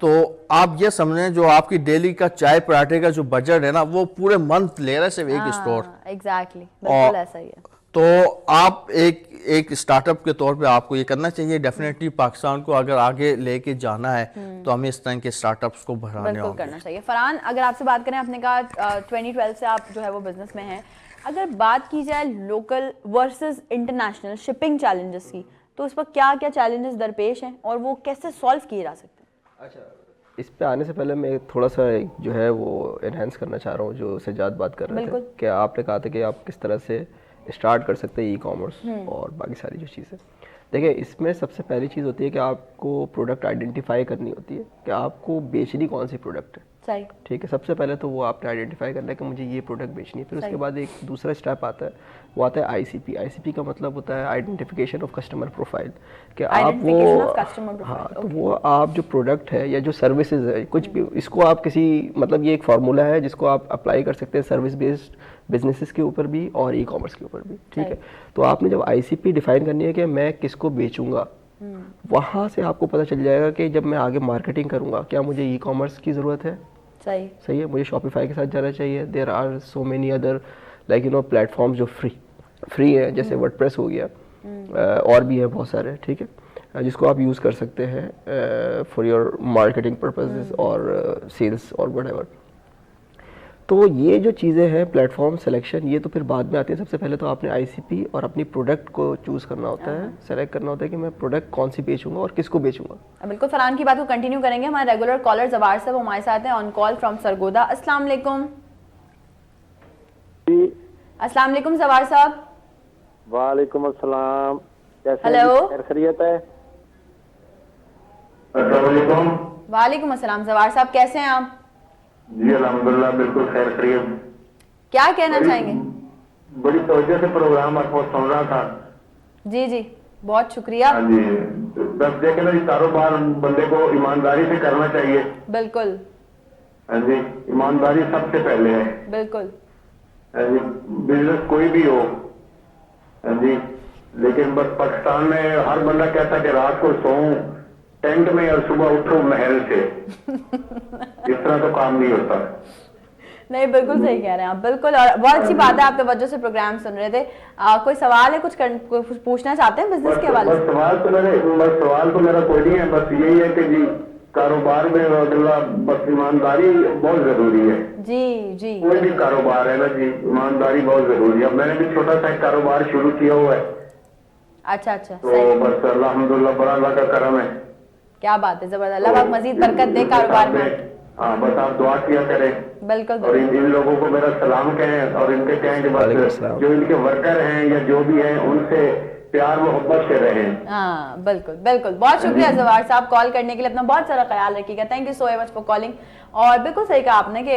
B: तो आप ये समझें जो आपकी डेली का चाय पराठे का जो बजट है ना, वो पूरे मंथ ले रहा है सिर्फ एक स्टोर।
A: एग्जैक्टली, बिल्कुल ऐसा ही है।
B: तो आप एक स्टार्टअप के तौर पे आपको ये करना चाहिए। डेफिनेटली पाकिस्तान को अगर आगे लेके जाना है तो हमें इस तरह के स्टार्टअप्स को बढ़ाने
A: बिल्कुल करना चाहिए। फरहान, अगर आपसे बात करें, आपने कहा 2012 से आप जो है वो बिजनेस में हैं, अगर बात की जाए local versus international shipping challenges की, तो उस पर क्या क्या चैलेंजेस दरपेश हैं और वो कैसे सॉल्व किए जा सकते हैं?
C: अच्छा, इस पे आने से पहले मैं थोड़ा सा जो है वो एनहेंस करना चाह रहा हूँ जो सज्जाद बात कर रहे थे कि आपने कहा था कि आप किस तरह से स्टार्ट कर सकते हैं ई कॉमर्स और बाकी सारी जो चीज़ें। देखिए, इसमें सबसे पहली चीज़ होती है कि आपको प्रोडक्ट आइडेंटिफाई करनी होती है कि आपको बेचनी कौन सी प्रोडक्ट है।
A: सही।
C: ठीक है, सबसे पहले तो वो आपने आइडेंटिफाई करना है कि मुझे ये प्रोडक्ट बेचनी है। फिर उसके बाद एक दूसरा स्टेप आता है, वो आता है आईसीपी। आईसीपी का मतलब होता है आइडेंटिफिकेशन ऑफ कस्टमर प्रोफाइल, कि आप वो, हाँ, तो वो आप जो प्रोडक्ट है या जो सर्विसेज है, कुछ भी, इसको आप किसी, मतलब ये एक फार्मूला है जिसको आप अप्लाई कर सकते हैं सर्विस बेस्ड बिजनेसेस के ऊपर भी और ई कॉमर्स के ऊपर भी। ठीक है, तो आपने जब आईसीपी डिफाइन करनी है कि मैं किसको बेचूंगा, वहाँ से आपको पता चल जाएगा कि जब मैं आगे मार्केटिंग करूँगा, क्या मुझे ई कॉमर्स की ज़रूरत है। सही है, मुझे शॉपिफाई के साथ जाना चाहिए। There are so many other like platforms जो फ्री है, जैसे वर्डप्रेस हो गया, और भी है बहुत सारे। ठीक है, जिसको आप यूज़ कर सकते हैं फॉर योर मार्केटिंग पर्पसेस और सेल्स और व्हाटएवर। तो ये जो चीज़ें हैं, प्लेटफॉर्म सिलेक्शन, ये तो फिर बाद में आती है। सबसे पहले तो आपने आईसीपी और अपनी प्रोडक्ट को चूज़ करना होता है, सेलेक्ट करना होता है कि मैं प्रोडक्ट कौन सी बेचूंगा और किसको बेचूंगा।
A: बिल्कुल, फरहान की बात को कंटिन्यू करेंगे। हमारे रेगुलर कॉलर जवार साहब हमारे साथ हैं ऑन कॉल फ्रॉम सरगोदा। अस्सलाम वालेकुम। अस्सलाम वालेकुम जवार साहब।
D: वालेकुम अस्सलाम।
A: हेलो,
D: खैरियत है?
A: वालेकुम अस्सलाम। जवार साहब कैसे हैं आप?
D: जी अल्हम्दुलिल्लाह, बिल्कुल खैरियत।
A: क्या कहना चाहेंगे?
D: बड़ी तवज्जो से प्रोग्राम आपको सुन रहा था।
A: जी जी, बहुत शुक्रिया।
D: हाँ जी, बस देखे ना, कारोबार बंदे को ईमानदारी से करना चाहिए।
A: बिल्कुल।
D: हाँ जी, ईमानदारी सबसे पहले है।
A: बिल्कुल।
D: हाँ जी, बिजनेस कोई भी हो। हाँ जी, लेकिन बस पाकिस्तान में हर बंदा कहता है कि रात को सोऊं टेंट में और सुबह उठो महल से। इस तरह तो काम नहीं होता।
A: नहीं, बिल्कुल सही कह रहे हैं आप, बिल्कुल। और बहुत अच्छी बात है, आप तवज्जो से प्रोग्राम सुन रहे थे। कोई सवाल है, कुछ पूछना चाहते हैं बिजनेस के हवाले से?
D: सवाल तो मेरा कोई नहीं है, बस यही है कि जी कारोबार में बस ईमानदारी बहुत जरूरी है।
A: जी जी,
D: कोई भी कारोबार है ना जी, ईमानदारी बहुत जरूरी है। मैंने भी छोटा सा कारोबार शुरू किया हुआ है।
A: अच्छा अच्छा,
D: तो बस अल्हम्दुलिल्लाह, बड़ा अल्लाह का करम है।
A: क्या बात है, जबरदस्त। अल्लाह पाक मजीद बरकत दे कारोबार में।
D: हाँ, बस आप दुआ किया करें।
A: बिल्कुल।
D: और इन लोगों को मेरा सलाम कहें और इनके कहें कि बस जो इनके वर्कर हैं या जो भी हैं उनसे प्यार मोहब्बत से रहें।
A: हाँ बिल्कुल बिल्कुल, बहुत शुक्रिया जवाहर साहब कॉल करने के लिए, अपना बहुत सारा ख्याल रखिएगा। Thank you so much for calling. और बिल्कुल सही कहा आपने कि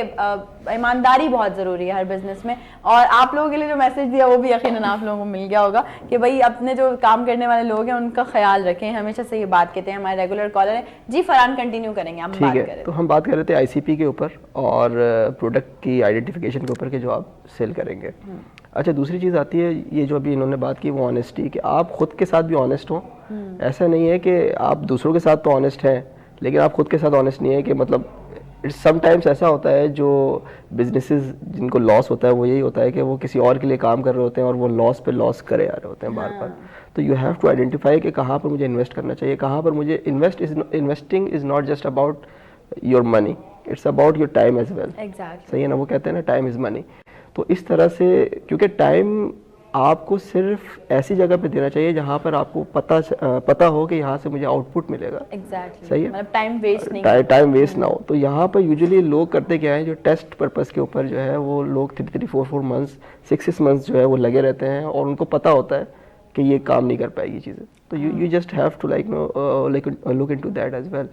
A: ईमानदारी बहुत ज़रूरी है हर बिजनेस में, और आप लोगों के लिए जो मैसेज दिया वो भी यकीनन आप लोगों को मिल गया होगा कि भाई अपने जो काम करने वाले लोग हैं उनका ख्याल रखें, हमेशा से ये बात कहते हैं। हमारे रेगुलर कॉलर हैं जी, फरहान कंटिन्यू करेंगे, हम बात
C: ठीक
A: कर रहे
C: है।
A: थे।
C: तो हम बात कर रहे थे आईसीपी के ऊपर और प्रोडक्ट की आइडेंटिफिकेशन के ऊपर कि जो आप सेल करेंगे। अच्छा, दूसरी चीज़ आती है ये जो अभी इन्होंने बात की वो ऑनेस्टी, कि आप खुद के साथ भी ऑनेस्ट हो। ऐसा नहीं है कि आप दूसरों के साथ तो ऑनेस्ट हैं लेकिन आप खुद के साथ ऑनेस्ट नहीं है, कि मतलब समटाइम्स ऐसा होता है जो बिजनेसेस जिनको लॉस होता है वो यही होता है कि वो किसी और के लिए काम कर रहे होते हैं और वो लॉस पे लॉस करे आ रहे होते हैं बार बार। तो यू हैव टू आइडेंटिफाई कि कहाँ पर मुझे इन्वेस्ट करना चाहिए, कहाँ पर मुझे investing is not just about your money, it's about your time as well.
A: Exactly,
C: सही है ना, वो कहते हैं ना टाइम इज़ मनी। तो इस तरह से, क्योंकि टाइम आपको सिर्फ ऐसी जगह पे देना चाहिए जहाँ पर आपको पता हो कि यहाँ से मुझे आउटपुट मिलेगा।
A: एग्जैक्टली,
C: सही है,
A: मतलब टाइम वेस्ट नहीं,
C: टाइम वेस्ट ना हो। तो यहाँ पर यूजुअली लोग करते क्या है, जो टेस्ट पर्पस के ऊपर जो है वो लोग 3-4 मंथ्स 6 मंथ्स जो है वो लगे रहते हैं और उनको पता होता है कि ये काम नहीं कर पाएगी चीज़ें। तो you just have to like look into that as well.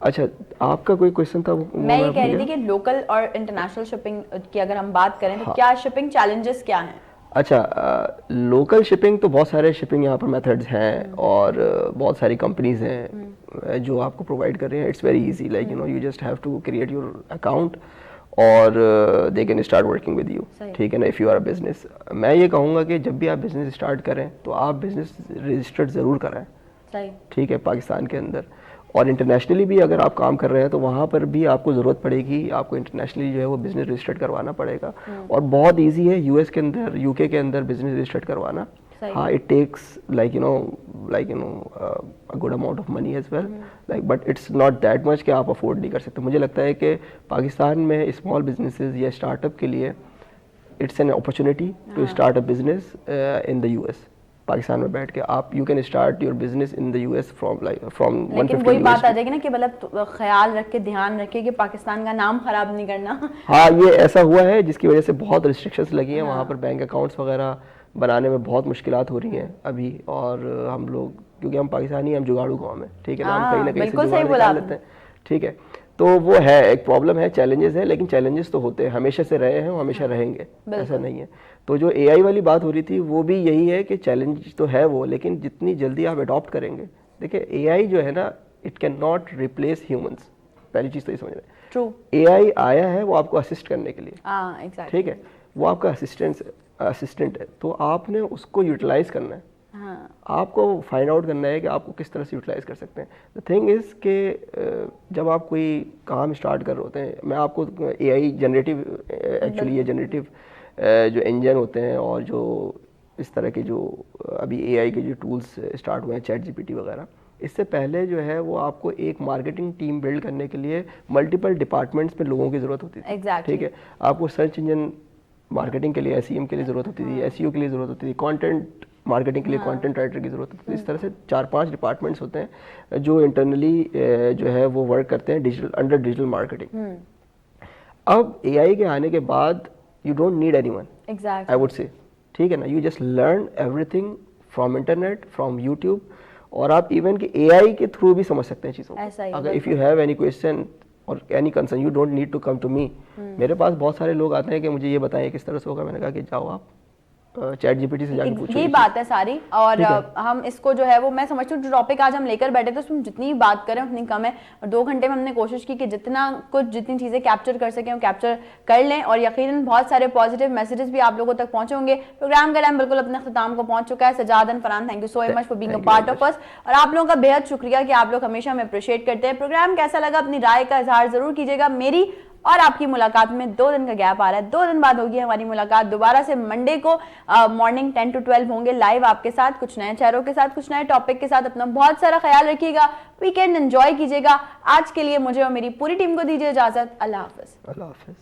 C: अच्छा, आपका कोई क्वेश्चन था?
A: मैं ये कह रही थी कि लोकल और इंटरनेशनल शिपिंग की अगर हम बात करें तो क्या शिपिंग चैलेंजेस क्या हैं?
C: अच्छा, लोकल शिपिंग तो बहुत सारे शिपिंग यहाँ पर मेथड्स हैं और बहुत सारी कंपनीज हैं जो आपको प्रोवाइड कर रहे हैं। It's very easy, like you know, you just have to create your account और they can start working with you. ठीक है ना, if you are a business. मैं ये कहूँगा कि जब भी आप बिजनेस स्टार्ट करें तो आप बिजनेस रजिस्टर्ड ज़रूर कराएं।
A: सही,
C: ठीक है, पाकिस्तान के अंदर और इंटरनेशनली भी अगर आप काम कर रहे हैं तो वहाँ पर भी आपको ज़रूरत पड़ेगी, आपको इंटरनेशनली जो है वो बिज़नेस रजिस्टर्ड करवाना पड़ेगा। और बहुत इजी है यूएस के अंदर, यूके के अंदर बिज़नेस रजिस्टर्ड करवाना। हाँ, it takes like you know a good amount of money as well, like, but it's not that much कि आप अफोर्ड नहीं कर सकते। मुझे लगता है कि पाकिस्तान में स्मॉल बिजनेसेस या स्टार्टअप के लिए it's an opportunity to start a business in the US. Pakistan में बैठ के आप you can start your business in the US from
A: लेकिन वही बात आ जाएगी ना कि मतलब ख्याल रख के, ध्यान रखे कि पाकिस्तान का नाम खराब नहीं करना।
C: हाँ, ये ऐसा हुआ है जिसकी वजह से बहुत रिस्ट्रिक्शंस लगी हैं। वहाँ पर बैंक अकाउंट्स वगैरह बनाने में बहुत मुश्किलात हो रही हैं अभी। और हम लोग, क्योंकि हम पाकिस्तानी, हम जुगाड़ू कौम है, ठीक है ना, हम कहीं ना कहीं से जुगाड़ निकाल लेते हैं। ठीक है, तो वो है एक प्रॉब्लम है, चैलेंजेस है, लेकिन चैलेंजेस तो होते हैं, हमेशा से रहे हैं, हमेशा रहेंगे, ऐसा नहीं है। तो जो एआई वाली बात हो रही थी वो भी यही है कि चैलेंज तो है वो, लेकिन जितनी जल्दी आप अडॉप्ट करेंगे। देखिए, एआई जो है ना, it can not replace humans, पहली चीज़ तो ये समझ रहे हैं।
A: ट्रू,
C: एआई आया है वो आपको असिस्ट करने के लिए।
A: एग्जैक्टली,
C: ठीक है, वो आपका असिस्टेंट है, तो आपने उसको यूटिलाइज करना है। आपको फाइंड आउट करना है कि आपको किस तरह से यूटिलाइज कर सकते हैं। द थिंग इज़ कि जब आप कोई काम स्टार्ट कर रहे होते हैं, मैं आपको एआई जनरेटिव, एक्चुअली ये जनरेटिव जो इंजन होते हैं और जो इस तरह के जो अभी एआई के जो टूल्स स्टार्ट हुए हैं, चैट जीपीटी वगैरह, इससे पहले जो है वो आपको एक मार्केटिंग टीम बिल्ड करने के लिए मल्टीपल डिपार्टमेंट्स में लोगों की ज़रूरत होती थी।
A: Exactly.
C: ठीक है, आपको सर्च इंजन मार्केटिंग के लिए एसईएम के लिए ज़रूरत होती थी, एसईओ के लिए ज़रूरत होती थी, कंटेंट मार्केटिंग के लिए कंटेंट राइटर की ज़रूरत होती है। इस तरह से 4-5 डिपार्टमेंट्स होते हैं जो इंटरनली जो है वो वर्क करते हैं अंडर डिजिटल मार्केटिंग। अब एआई के आने के बाद you don't need anyone, I would से। ठीक है ना, you just learn everything from internet, from YouTube, और आप इवन कि एआई के थ्रू भी समझ सकते हैं चीज़ों को। अगर if you have any question और any concern, you don't need to come to me. मेरे पास बहुत सारे लोग आते हैं कि मुझे ये बताएं किस तरह से होगा। मैंने कहा कि जाओ आप चैट जीपीटी से जाकर पूछो।
A: यही बात है सारी, और हम इसको जो है वो, मैं समझती हूँ जो टॉपिक आज हम लेकर बैठे थे उसमें जितनी बात करें उतनी कम है। और 2 घंटे में हमने कोशिश की कि जितनी चीज़ें कैप्चर कर सकें वो कैप्चर कर लें, और यकीनन बहुत सारे पॉजिटिव मैसेजेस भी आप लोगों तक पहुंचेंगे। प्रोग्राम का टाइम बिल्कुल अपने अख्ताम को पहुंच चुका है। Sajjad and Farhan, thank you so much for being a part of us, और आप लोगों का बेहद शुक्रिया कि आप लोग हमेशा हमें अप्रिशिएट करते हैं। प्रोग्राम कैसा लगा अपनी राय का इजहार जरूर कीजिएगा। मेरी और आपकी मुलाकात में 2 दिन का गैप आ रहा है, 2 दिन बाद होगी हमारी मुलाकात दोबारा से। मंडे को मॉर्निंग 10 to 12 होंगे लाइव आपके साथ, कुछ नए चेहरों के साथ, कुछ नए टॉपिक के साथ। अपना बहुत सारा ख्याल रखिएगा, वीकेंड एंजॉय कीजिएगा। आज के लिए मुझे और मेरी पूरी टीम को दीजिए इजाजत। अल्लाह हाफिज।
C: अल्लाह हाफिज।